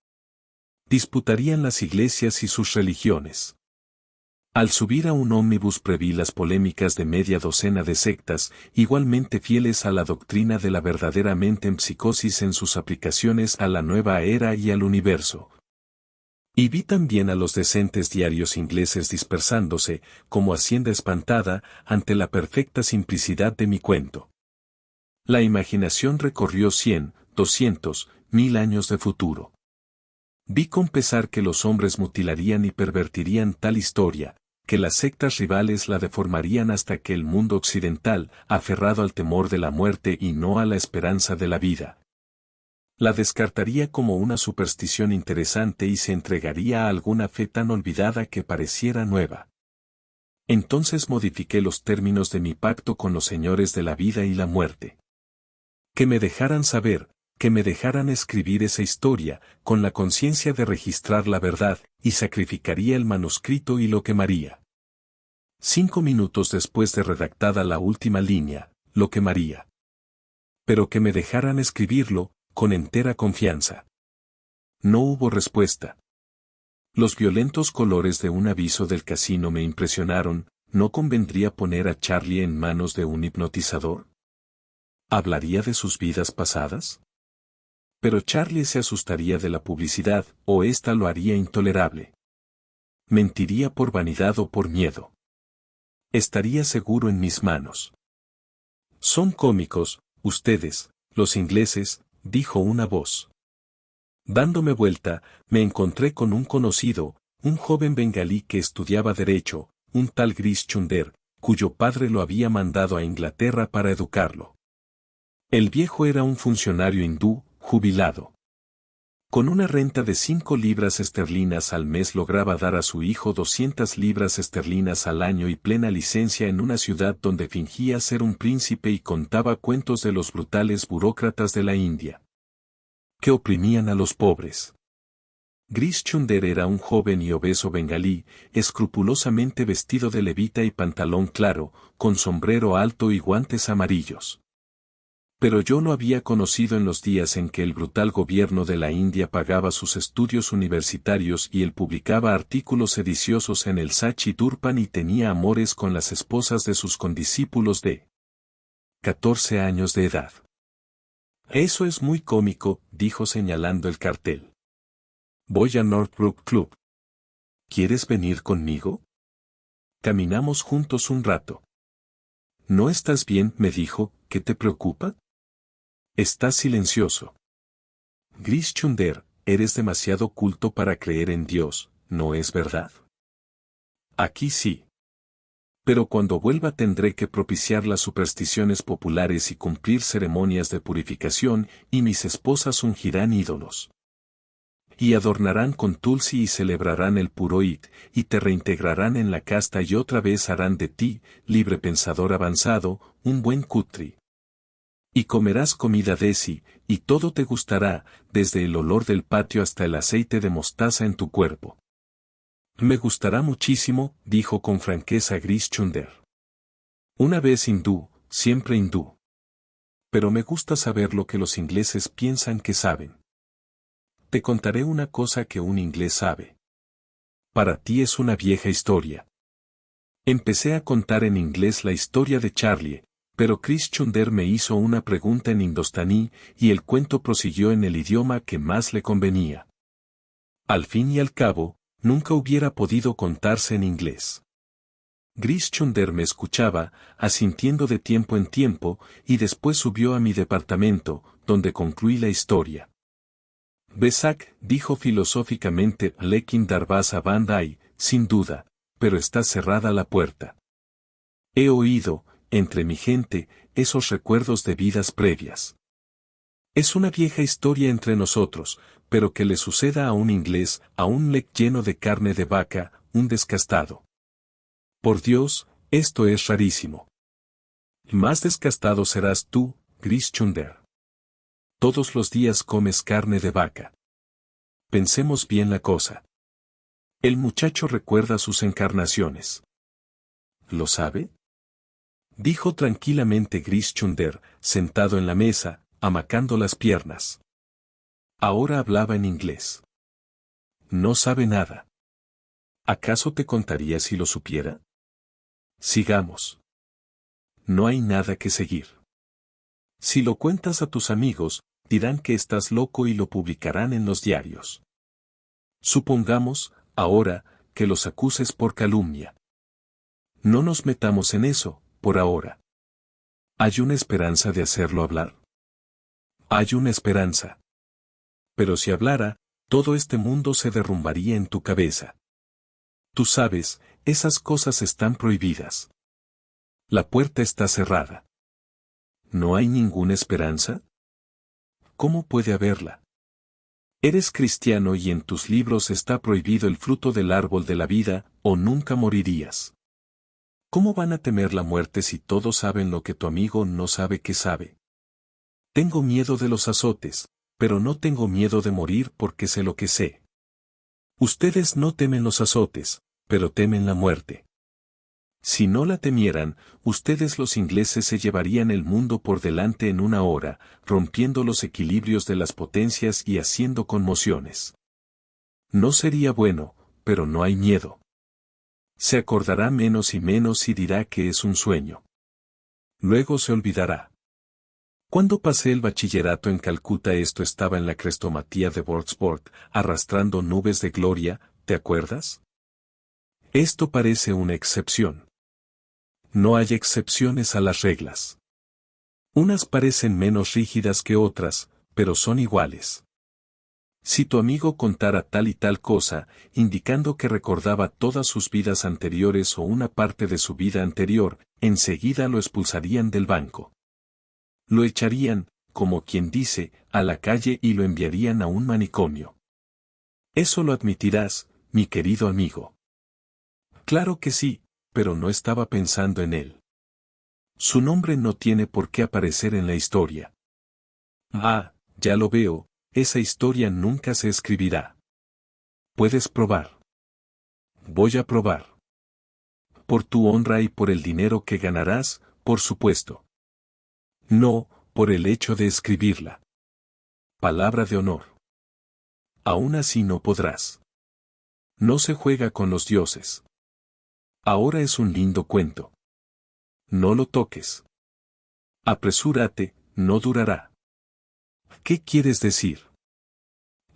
Disputarían las iglesias y sus religiones. Al subir a un ómnibus preví las polémicas de media docena de sectas, igualmente fieles a la doctrina de la verdadera mente en psicosis en sus aplicaciones a la nueva era y al universo. Y vi también a los decentes diarios ingleses dispersándose, como hacienda espantada, ante la perfecta simplicidad de mi cuento. La imaginación recorrió 100, 200, 1000 años de futuro. Vi con pesar que los hombres mutilarían y pervertirían tal historia, que las sectas rivales la deformarían hasta que el mundo occidental, aferrado al temor de la muerte y no a la esperanza de la vida, la descartaría como una superstición interesante y se entregaría a alguna fe tan olvidada que pareciera nueva. Entonces modifiqué los términos de mi pacto con los señores de la vida y la muerte. Que me dejaran saber, que me dejaran escribir esa historia, con la conciencia de registrar la verdad, y sacrificaría el manuscrito y lo quemaría. 5 minutos después de redactada la última línea, lo quemaría. Pero que me dejaran escribirlo, con entera confianza. No hubo respuesta. Los violentos colores de un aviso del casino me impresionaron. ¿No convendría poner a Charlie en manos de un hipnotizador? ¿Hablaría de sus vidas pasadas? Pero Charlie se asustaría de la publicidad, o ésta lo haría intolerable. Mentiría por vanidad o por miedo. Estaría seguro en mis manos. Son cómicos, ustedes, los ingleses, dijo una voz. Dándome vuelta, me encontré con un conocido, un joven bengalí que estudiaba derecho, un tal Grish Chunder, cuyo padre lo había mandado a Inglaterra para educarlo. El viejo era un funcionario hindú, jubilado. Con una renta de 5 libras esterlinas al mes lograba dar a su hijo 200 libras esterlinas al año y plena licencia en una ciudad donde fingía ser un príncipe y contaba cuentos de los brutales burócratas de la India, que oprimían a los pobres. Grish Chunder era un joven y obeso bengalí, escrupulosamente vestido de levita y pantalón claro, con sombrero alto y guantes amarillos. Pero yo lo había conocido en los días en que el brutal gobierno de la India pagaba sus estudios universitarios y él publicaba artículos sediciosos en el Sachi Durpan y tenía amores con las esposas de sus condiscípulos de 14 años de edad. Eso es muy cómico, dijo señalando el cartel. Voy a Northbrook Club. ¿Quieres venir conmigo? Caminamos juntos un rato. ¿No estás bien?, me dijo. ¿Qué te preocupa? Estás silencioso. Grish Chunder, eres demasiado culto para creer en Dios, ¿no es verdad? Aquí sí. Pero cuando vuelva tendré que propiciar las supersticiones populares y cumplir ceremonias de purificación, y mis esposas ungirán ídolos. Y adornarán con tulsi y celebrarán el purohit, y te reintegrarán en la casta y otra vez harán de ti, libre pensador avanzado, un buen kutri. Y comerás comida desi, y todo te gustará, desde el olor del patio hasta el aceite de mostaza en tu cuerpo. Me gustará muchísimo, dijo con franqueza Grish Chunder. Una vez hindú, siempre hindú. Pero me gusta saber lo que los ingleses piensan que saben. Te contaré una cosa que un inglés sabe. Para ti es una vieja historia. Empecé a contar en inglés la historia de Charlie, pero Grish Chunder me hizo una pregunta en indostaní y el cuento prosiguió en el idioma que más le convenía. Al fin y al cabo, nunca hubiera podido contarse en inglés. Grish Chunder me escuchaba, asintiendo de tiempo en tiempo, y después subió a mi departamento, donde concluí la historia. Besak, dijo filosóficamente Lekin Darvaza Bandai, sin duda, pero está cerrada la puerta. He oído, entre mi gente, esos recuerdos de vidas previas. Es una vieja historia entre nosotros, pero que le suceda a un inglés, a un lek lleno de carne de vaca, un descastado. Por Dios, esto es rarísimo. Más descastado serás tú, Grish Chunder. Todos los días comes carne de vaca. Pensemos bien la cosa. El muchacho recuerda sus encarnaciones. ¿Lo sabe? Dijo tranquilamente Grish Chunder, sentado en la mesa, amacando las piernas. Ahora hablaba en inglés. No sabe nada. ¿Acaso te contaría si lo supiera? Sigamos. No hay nada que seguir. Si lo cuentas a tus amigos, dirán que estás loco y lo publicarán en los diarios. Supongamos, ahora, que los acuses por calumnia. No nos metamos en eso, por ahora. ¿Hay una esperanza de hacerlo hablar? Hay una esperanza. Pero si hablara, todo este mundo se derrumbaría en tu cabeza. Tú sabes, esas cosas están prohibidas. La puerta está cerrada. ¿No hay ninguna esperanza? ¿Cómo puede haberla? Eres cristiano y en tus libros está prohibido el fruto del árbol de la vida, o nunca morirías. ¿Cómo van a temer la muerte si todos saben lo que tu amigo no sabe que sabe? Tengo miedo de los azotes, pero no tengo miedo de morir porque sé lo que sé. Ustedes no temen los azotes, pero temen la muerte. Si no la temieran, ustedes los ingleses se llevarían el mundo por delante en una hora, rompiendo los equilibrios de las potencias y haciendo conmociones. No sería bueno, pero no hay miedo. Se acordará menos y menos y dirá que es un sueño. Luego se olvidará. Cuando pasé el bachillerato en Calcuta esto estaba en la crestomatía de Wordsworth, arrastrando nubes de gloria, ¿te acuerdas? Esto parece una excepción. No hay excepciones a las reglas. Unas parecen menos rígidas que otras, pero son iguales. Si tu amigo contara tal y tal cosa, indicando que recordaba todas sus vidas anteriores o una parte de su vida anterior, enseguida lo expulsarían del banco. Lo echarían, como quien dice, a la calle y lo enviarían a un manicomio. Eso lo admitirás, mi querido amigo. Claro que sí, pero no estaba pensando en él. Su nombre no tiene por qué aparecer en la historia. Ah, ya lo veo, esa historia nunca se escribirá. Puedes probar. Voy a probar. Por tu honra y por el dinero que ganarás, por supuesto. No, por el hecho de escribirla. Palabra de honor. Aún así no podrás. No se juega con los dioses. Ahora es un lindo cuento. No lo toques. Apresúrate, no durará. ¿Qué quieres decir?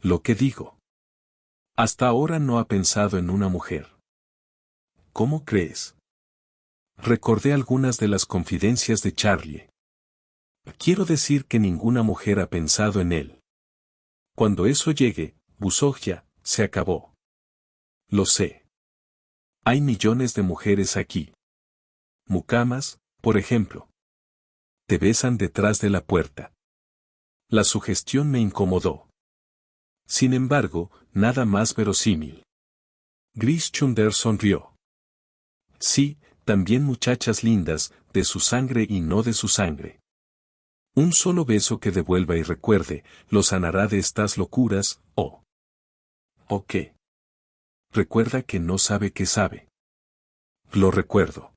Lo que digo. Hasta ahora no ha pensado en una mujer. ¿Cómo crees? Recordé algunas de las confidencias de Charlie. Quiero decir que ninguna mujer ha pensado en él. Cuando eso llegue, Busogia, se acabó. Lo sé. Hay millones de mujeres aquí. Mucamas, por ejemplo. Te besan detrás de la puerta. La sugestión me incomodó. Sin embargo, nada más verosímil. Gris Chunder sonrió. Sí, también muchachas lindas, de su sangre y no de su sangre. Un solo beso que devuelva y recuerde, lo sanará de estas locuras, ¿o qué? Recuerda que no sabe que sabe. Lo recuerdo.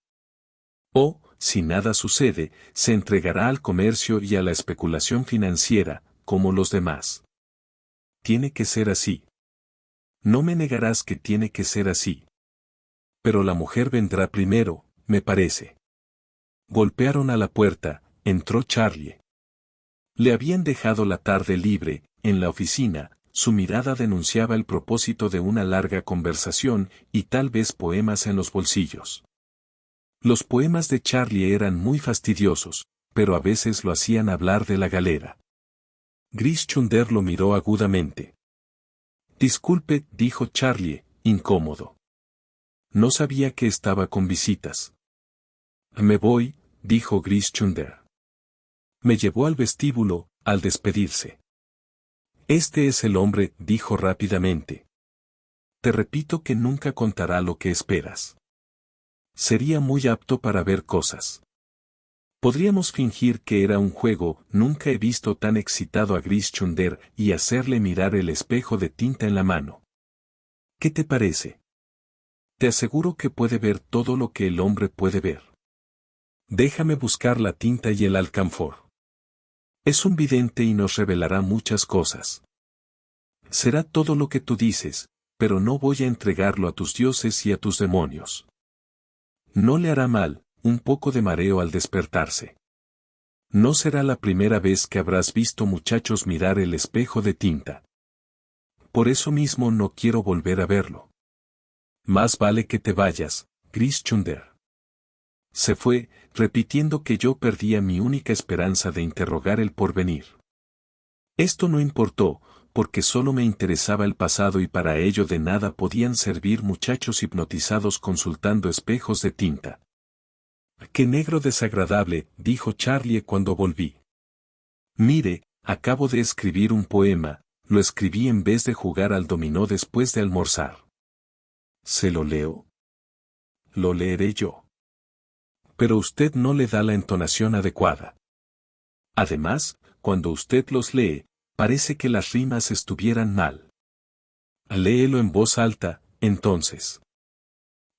O, si nada sucede, se entregará al comercio y a la especulación financiera, como los demás. Tiene que ser así. No me negarás que tiene que ser así. Pero la mujer vendrá primero, me parece. Golpearon a la puerta, entró Charlie. Le habían dejado la tarde libre, en la oficina, su mirada denunciaba el propósito de una larga conversación y tal vez poemas en los bolsillos. Los poemas de Charlie eran muy fastidiosos, pero a veces lo hacían hablar de la galera. Gris Chunder lo miró agudamente. Disculpe, dijo Charlie, incómodo. No sabía que estaba con visitas. Me voy, dijo Gris Chunder. Me llevó al vestíbulo, al despedirse. Este es el hombre, dijo rápidamente. Te repito que nunca contará lo que esperas. Sería muy apto para ver cosas. Podríamos fingir que era un juego, nunca he visto tan excitado a Gris Chunder y hacerle mirar el espejo de tinta en la mano. ¿Qué te parece? Te aseguro que puede ver todo lo que el hombre puede ver. Déjame buscar la tinta y el alcanfor. Es un vidente y nos revelará muchas cosas. Será todo lo que tú dices, pero no voy a entregarlo a tus dioses y a tus demonios. No le hará mal, un poco de mareo al despertarse. No será la primera vez que habrás visto muchachos mirar el espejo de tinta. Por eso mismo no quiero volver a verlo. Más vale que te vayas, Gris Chunder. Se fue, repitiendo que yo perdía mi única esperanza de interrogar el porvenir. Esto no importó, porque solo me interesaba el pasado y para ello de nada podían servir muchachos hipnotizados consultando espejos de tinta. ¡Qué negro desagradable!, dijo Charlie cuando volví. Mire, acabo de escribir un poema, lo escribí en vez de jugar al dominó después de almorzar. ¿Se lo leo? Lo leeré yo. Pero usted no le da la entonación adecuada. Además, cuando usted los lee, parece que las rimas estuvieran mal. Léelo en voz alta, entonces.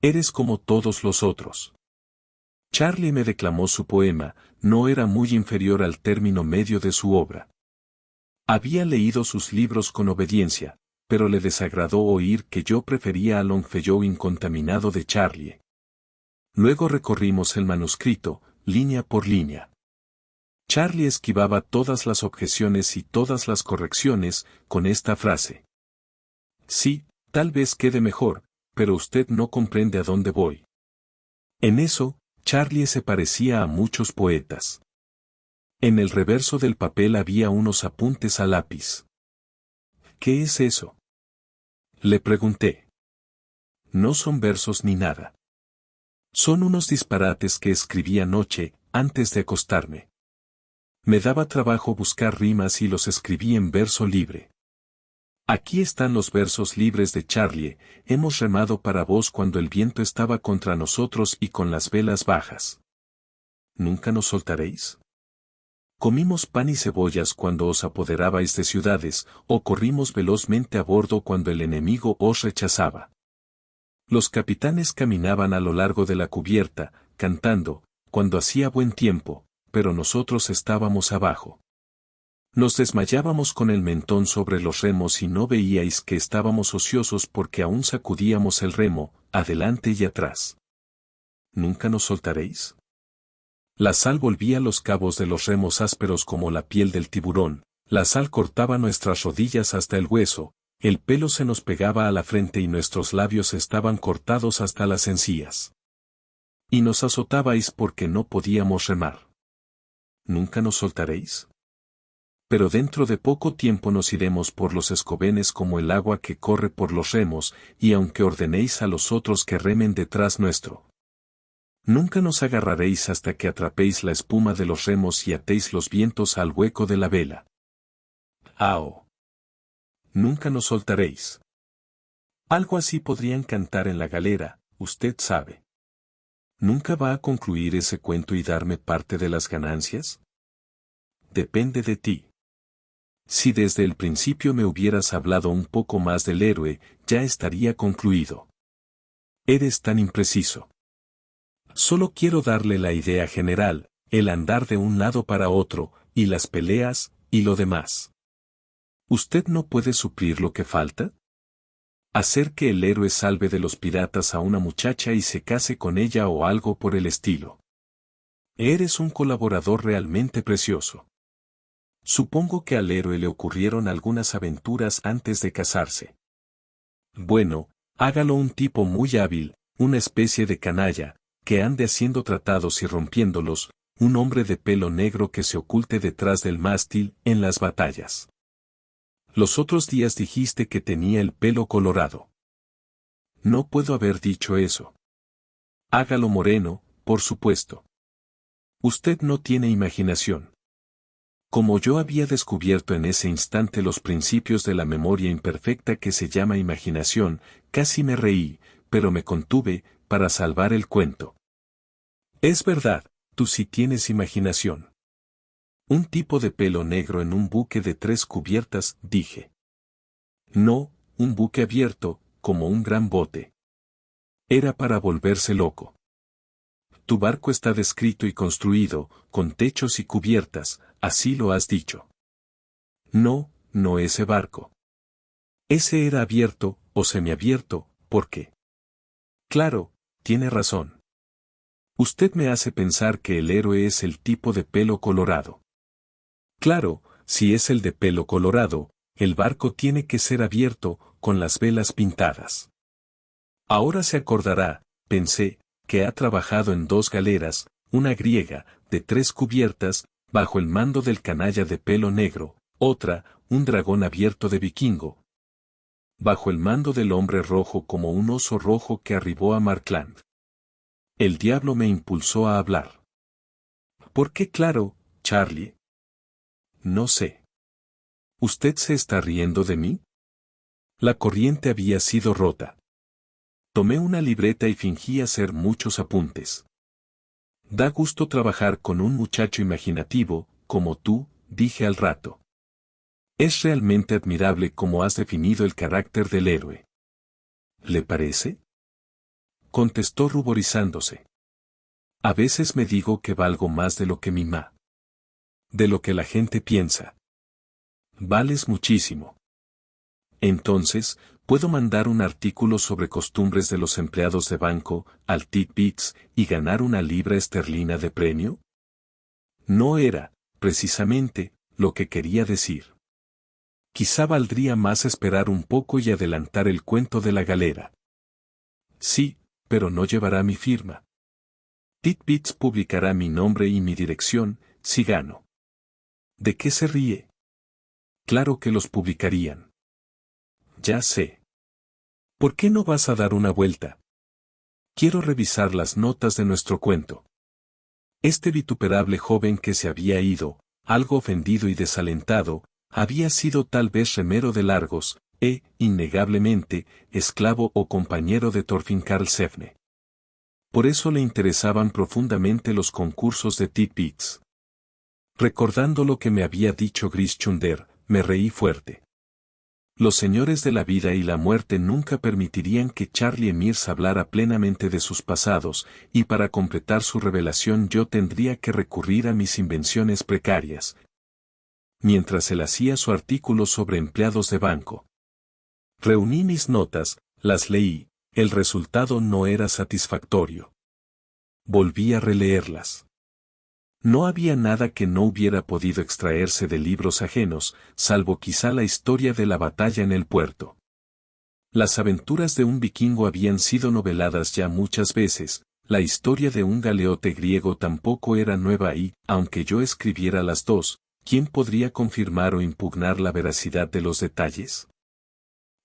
Eres como todos los otros. Charlie me declamó su poema, no era muy inferior al término medio de su obra. Había leído sus libros con obediencia, pero le desagradó oír que yo prefería a Longfellow incontaminado de Charlie. Luego recorrimos el manuscrito, línea por línea. Charlie esquivaba todas las objeciones y todas las correcciones, con esta frase. Sí, tal vez quede mejor, pero usted no comprende a dónde voy. En eso, Charlie se parecía a muchos poetas. En el reverso del papel había unos apuntes a lápiz. ¿Qué es eso?, le pregunté. No son versos ni nada. Son unos disparates que escribí anoche, antes de acostarme. Me daba trabajo buscar rimas y los escribí en verso libre. Aquí están los versos libres de Charlie. Hemos remado para vos cuando el viento estaba contra nosotros y con las velas bajas. ¿Nunca nos soltaréis? Comimos pan y cebollas cuando os apoderabais de ciudades, o corrimos velozmente a bordo cuando el enemigo os rechazaba. Los capitanes caminaban a lo largo de la cubierta, cantando, cuando hacía buen tiempo, pero nosotros estábamos abajo. Nos desmayábamos con el mentón sobre los remos y no veíais que estábamos ociosos porque aún sacudíamos el remo, adelante y atrás. ¿Nunca nos soltaréis? La sal volvía los cabos de los remos ásperos como la piel del tiburón, la sal cortaba nuestras rodillas hasta el hueso, el pelo se nos pegaba a la frente y nuestros labios estaban cortados hasta las encías. Y nos azotabais porque no podíamos remar. ¿Nunca nos soltaréis? Pero dentro de poco tiempo nos iremos por los escobenes como el agua que corre por los remos, y aunque ordenéis a los otros que remen detrás nuestro, nunca nos agarraréis hasta que atrapéis la espuma de los remos y atéis los vientos al hueco de la vela. ¡Ao! Nunca nos soltaréis. Algo así podrían cantar en la galera, usted sabe. ¿Nunca va a concluir ese cuento y darme parte de las ganancias? Depende de ti. Si desde el principio me hubieras hablado un poco más del héroe, ya estaría concluido. Eres tan impreciso. Solo quiero darle la idea general, el andar de un lado para otro, y las peleas, y lo demás. ¿Usted no puede suplir lo que falta? Hacer que el héroe salve de los piratas a una muchacha y se case con ella o algo por el estilo. Eres un colaborador realmente precioso. Supongo que al héroe le ocurrieron algunas aventuras antes de casarse. Bueno, hágalo un tipo muy hábil, una especie de canalla, que ande haciendo tratados y rompiéndolos, un hombre de pelo negro que se oculte detrás del mástil en las batallas. Los otros días dijiste que tenía el pelo colorado. No puedo haber dicho eso. Hágalo moreno, por supuesto. Usted no tiene imaginación. Como yo había descubierto en ese instante los principios de la memoria imperfecta que se llama imaginación, casi me reí, pero me contuve, para salvar el cuento. Es verdad, tú sí tienes imaginación. Un tipo de pelo negro en un buque de 3 cubiertas, dije. No, un buque abierto, como un gran bote. Era para volverse loco. Tu barco está descrito y construido, con techos y cubiertas, así lo has dicho. No, no ese barco. Ese era abierto, o semiabierto, ¿por qué? Claro, tiene razón. Usted me hace pensar que el héroe es el tipo de pelo colorado. Claro, si es el de pelo colorado, el barco tiene que ser abierto, con las velas pintadas. Ahora se acordará, pensé, que ha trabajado en 2 galeras, una griega, de 3 cubiertas, bajo el mando del canalla de pelo negro, otra, un dragón abierto de vikingo, bajo el mando del hombre rojo como un oso rojo que arribó a Markland. El diablo me impulsó a hablar. ¿Por qué claro, Charlie? No sé. ¿Usted se está riendo de mí? La corriente había sido rota. Tomé una libreta y fingí hacer muchos apuntes. Da gusto trabajar con un muchacho imaginativo, como tú, dije al rato. Es realmente admirable cómo has definido el carácter del héroe. ¿Le parece? Contestó ruborizándose. A veces me digo que valgo más de lo que mi ma. De lo que la gente piensa. Vales muchísimo. Entonces, ¿puedo mandar un artículo sobre costumbres de los empleados de banco al Titbits y ganar una libra esterlina de premio? No era, precisamente, lo que quería decir. Quizá valdría más esperar un poco y adelantar el cuento de la galera. Sí, pero no llevará mi firma. Titbits publicará mi nombre y mi dirección, si gano. ¿De qué se ríe? Claro que los publicarían. Ya sé. ¿Por qué no vas a dar una vuelta? Quiero revisar las notas de nuestro cuento. Este vituperable joven que se había ido, algo ofendido y desalentado, había sido tal vez remero de Largos, innegablemente, esclavo o compañero de Thorfinn Karlsefne. Por eso le interesaban profundamente los concursos de Titbits. Recordando lo que me había dicho Gris Chunder, me reí fuerte. Los señores de la vida y la muerte nunca permitirían que Charlie Mears hablara plenamente de sus pasados, y para completar su revelación yo tendría que recurrir a mis invenciones precarias. Mientras él hacía su artículo sobre empleados de banco. Reuní mis notas, las leí, el resultado no era satisfactorio. Volví a releerlas. No había nada que no hubiera podido extraerse de libros ajenos, salvo quizá la historia de la batalla en el puerto. Las aventuras de un vikingo habían sido noveladas ya muchas veces, la historia de un galeote griego tampoco era nueva y, aunque yo escribiera las dos, ¿quién podría confirmar o impugnar la veracidad de los detalles?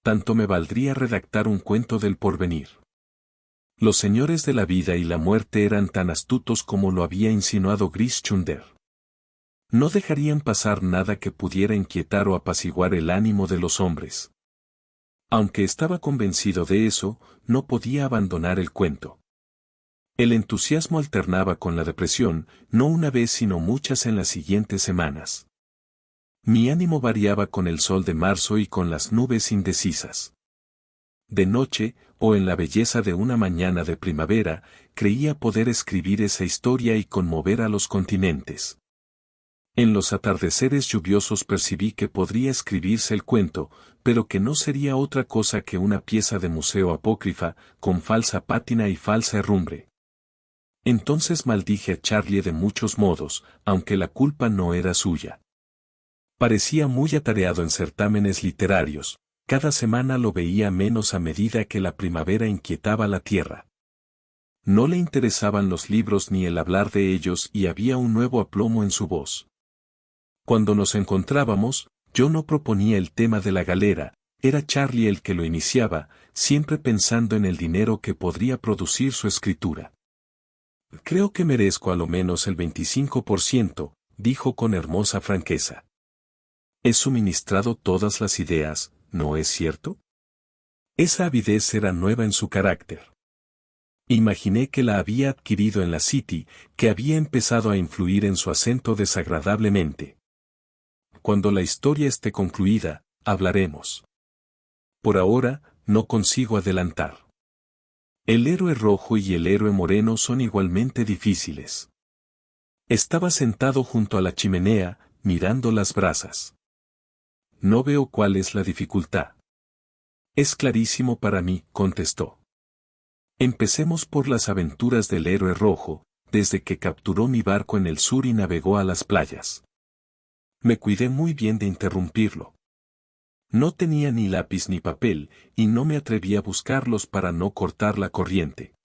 Tanto me valdría redactar un cuento del porvenir. Los señores de la vida y la muerte eran tan astutos como lo había insinuado Gris Chunder. No dejarían pasar nada que pudiera inquietar o apaciguar el ánimo de los hombres. Aunque estaba convencido de eso, no podía abandonar el cuento. El entusiasmo alternaba con la depresión, no una vez sino muchas en las siguientes semanas. Mi ánimo variaba con el sol de marzo y con las nubes indecisas. De noche, o en la belleza de una mañana de primavera, creía poder escribir esa historia y conmover a los continentes. En los atardeceres lluviosos percibí que podría escribirse el cuento, pero que no sería otra cosa que una pieza de museo apócrifa, con falsa pátina y falsa herrumbre. Entonces maldije a Charlie de muchos modos, aunque la culpa no era suya. Parecía muy atareado en certámenes literarios. Cada semana lo veía menos a medida que la primavera inquietaba la tierra. No le interesaban los libros ni el hablar de ellos y había un nuevo aplomo en su voz. Cuando nos encontrábamos, yo no proponía el tema de la galera, era Charlie el que lo iniciaba, siempre pensando en el dinero que podría producir su escritura. Creo que merezco a lo menos el 25%, dijo con hermosa franqueza. He suministrado todas las ideas, ¿no es cierto? Esa avidez era nueva en su carácter. Imaginé que la había adquirido en la City, que había empezado a influir en su acento desagradablemente. Cuando la historia esté concluida, hablaremos. Por ahora, no consigo adelantar. El héroe rojo y el héroe moreno son igualmente difíciles. Estaba sentado junto a la chimenea, mirando las brasas. No veo cuál es la dificultad. Es clarísimo para mí, contestó. Empecemos por las aventuras del héroe rojo, desde que capturó mi barco en el sur y navegó a las playas. Me cuidé muy bien de interrumpirlo. No tenía ni lápiz ni papel, y no me atreví a buscarlos para no cortar la corriente.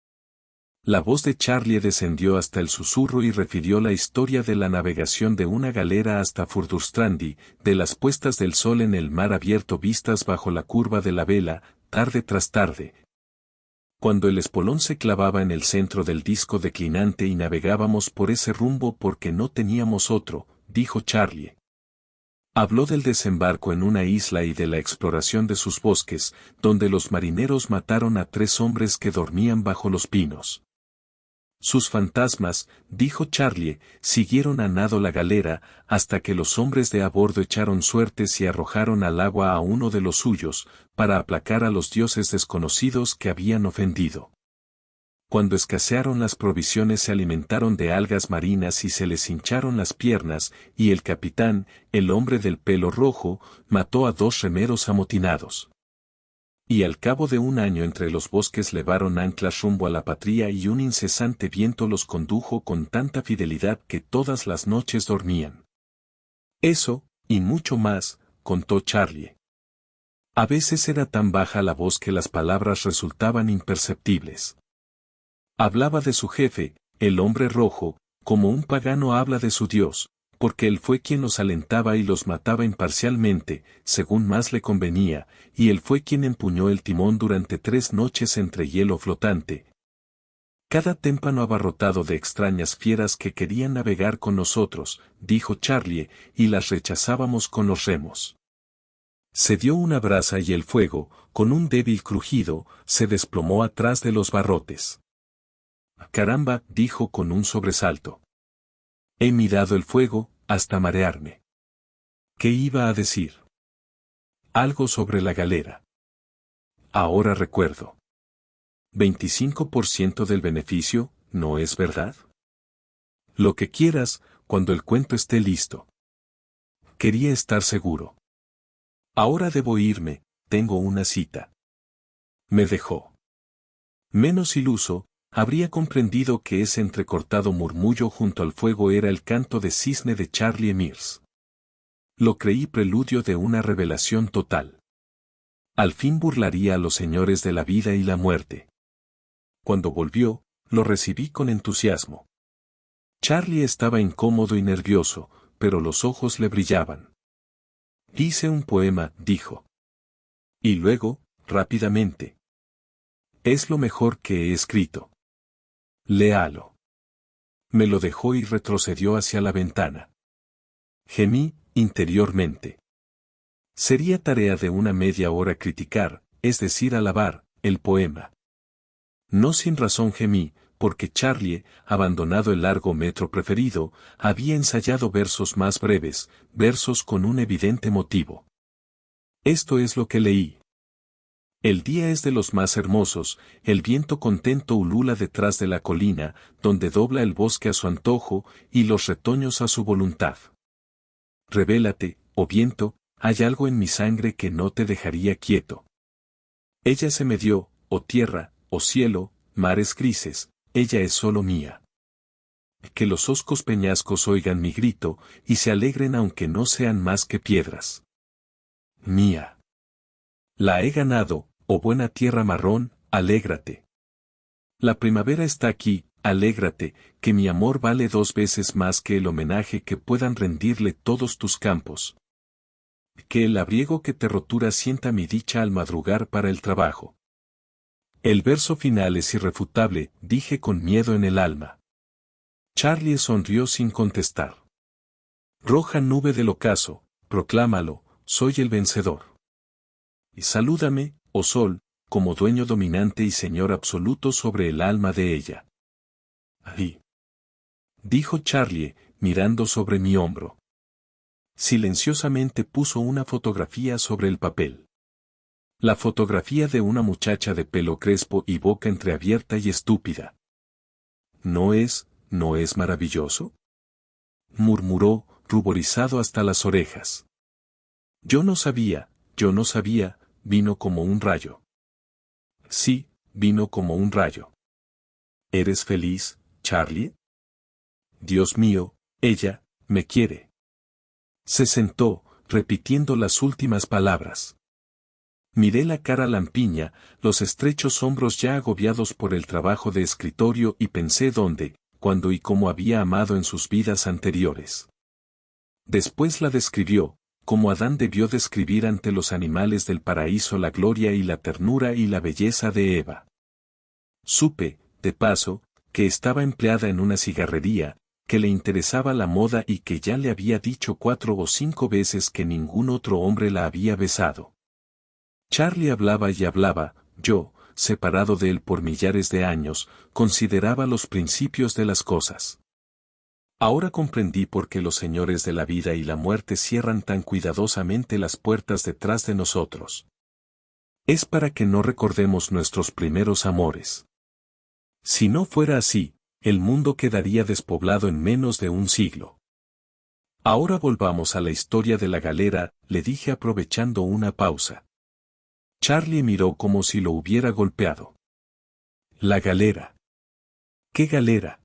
La voz de Charlie descendió hasta el susurro y refirió la historia de la navegación de una galera hasta Furdurstrandi, de las puestas del sol en el mar abierto vistas bajo la curva de la vela, tarde tras tarde. Cuando el espolón se clavaba en el centro del disco declinante y navegábamos por ese rumbo porque no teníamos otro, dijo Charlie. Habló del desembarco en una isla y de la exploración de sus bosques, donde los marineros mataron a 3 hombres que dormían bajo los pinos. Sus fantasmas, dijo Charlie, siguieron a nado la galera, hasta que los hombres de a bordo echaron suertes y arrojaron al agua a uno de los suyos, para aplacar a los dioses desconocidos que habían ofendido. Cuando escasearon las provisiones se alimentaron de algas marinas y se les hincharon las piernas, y el capitán, el hombre del pelo rojo, mató a 2 remeros amotinados. Y al cabo de un año entre los bosques levaron anclas rumbo a la patria y un incesante viento los condujo con tanta fidelidad que todas las noches dormían. Eso, y mucho más, contó Charlie. A veces era tan baja la voz que las palabras resultaban imperceptibles. Hablaba de su jefe, el hombre rojo, como un pagano habla de su Dios, porque él fue quien los alentaba y los mataba imparcialmente, según más le convenía, y él fue quien empuñó el timón durante 3 noches entre hielo flotante. Cada témpano abarrotado de extrañas fieras que querían navegar con nosotros, dijo Charlie, y las rechazábamos con los remos. Se dio una brasa y el fuego, con un débil crujido, se desplomó atrás de los barrotes. Caramba, dijo con un sobresalto. He mirado el fuego, hasta marearme. ¿Qué iba a decir? Algo sobre la galera. Ahora recuerdo. 25% del beneficio, ¿no es verdad? Lo que quieras, cuando el cuento esté listo. Quería estar seguro. Ahora debo irme, tengo una cita. Me dejó. Menos iluso, habría comprendido que ese entrecortado murmullo junto al fuego era el canto de cisne de Charlie Mears. Lo creí preludio de una revelación total. Al fin burlaría a los señores de la vida y la muerte. Cuando volvió, lo recibí con entusiasmo. Charlie estaba incómodo y nervioso, pero los ojos le brillaban. Hice un poema, dijo. Y luego, rápidamente. Es lo mejor que he escrito. Léalo. Me lo dejó y retrocedió hacia la ventana. Gemí, interiormente. Sería tarea de una media hora criticar, es decir alabar, el poema. No sin razón gemí, porque Charlie, abandonado el largo metro preferido, había ensayado versos más breves, versos con un evidente motivo. Esto es lo que leí. El día es de los más hermosos, el viento contento ulula detrás de la colina, donde dobla el bosque a su antojo, y los retoños a su voluntad. Revélate, oh viento, hay algo en mi sangre que no te dejaría quieto. Ella se me dio, oh tierra, oh cielo, mares grises, ella es solo mía. Que los hoscos peñascos oigan mi grito, y se alegren aunque no sean más que piedras. Mía. La he ganado, oh buena tierra marrón, alégrate. La primavera está aquí, alégrate, que mi amor vale 2 veces más que el homenaje que puedan rendirle todos tus campos. Que el labriego que te rotura sienta mi dicha al madrugar para el trabajo. El verso final es irrefutable, dije con miedo en el alma. Charlie sonrió sin contestar. Roja nube del ocaso, proclámalo, soy el vencedor. Y salúdame, oh sol, como dueño dominante y señor absoluto sobre el alma de ella. Ahí. Dijo Charlie, mirando sobre mi hombro. Silenciosamente puso una fotografía sobre el papel. La fotografía de una muchacha de pelo crespo y boca entreabierta y estúpida. ¿No es maravilloso?, murmuró, ruborizado hasta las orejas. Yo no sabía, vino como un rayo. Sí, vino como un rayo. ¿Eres feliz, Charlie? Dios mío, ella, me quiere. Se sentó, repitiendo las últimas palabras. Miré la cara lampiña, los estrechos hombros ya agobiados por el trabajo de escritorio y pensé dónde, cuándo y cómo había amado en sus vidas anteriores. Después la describió, como Adán debió describir ante los animales del paraíso la gloria y la ternura y la belleza de Eva. Supe, de paso, que estaba empleada en una cigarrería, que le interesaba la moda y que ya le había dicho 4 o 5 veces que ningún otro hombre la había besado. Charlie hablaba y hablaba, yo, separado de él por millares de años, consideraba los principios de las cosas. Ahora comprendí por qué los señores de la vida y la muerte cierran tan cuidadosamente las puertas detrás de nosotros. Es para que no recordemos nuestros primeros amores. Si no fuera así, el mundo quedaría despoblado en menos de un siglo. Ahora volvamos a la historia de la galera, le dije aprovechando una pausa. Charlie miró como si lo hubiera golpeado. La galera. ¿Qué galera?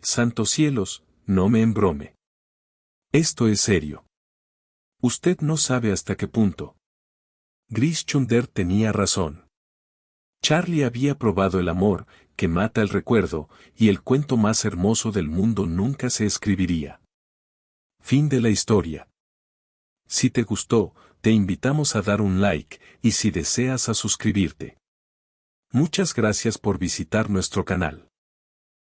Santos cielos, no me embrome. Esto es serio. Usted no sabe hasta qué punto. Gris Chunder tenía razón. Charlie había probado el amor, que mata el recuerdo, y el cuento más hermoso del mundo nunca se escribiría. Fin de la historia. Si te gustó, te invitamos a dar un like, y si deseas a suscribirte. Muchas gracias por visitar nuestro canal.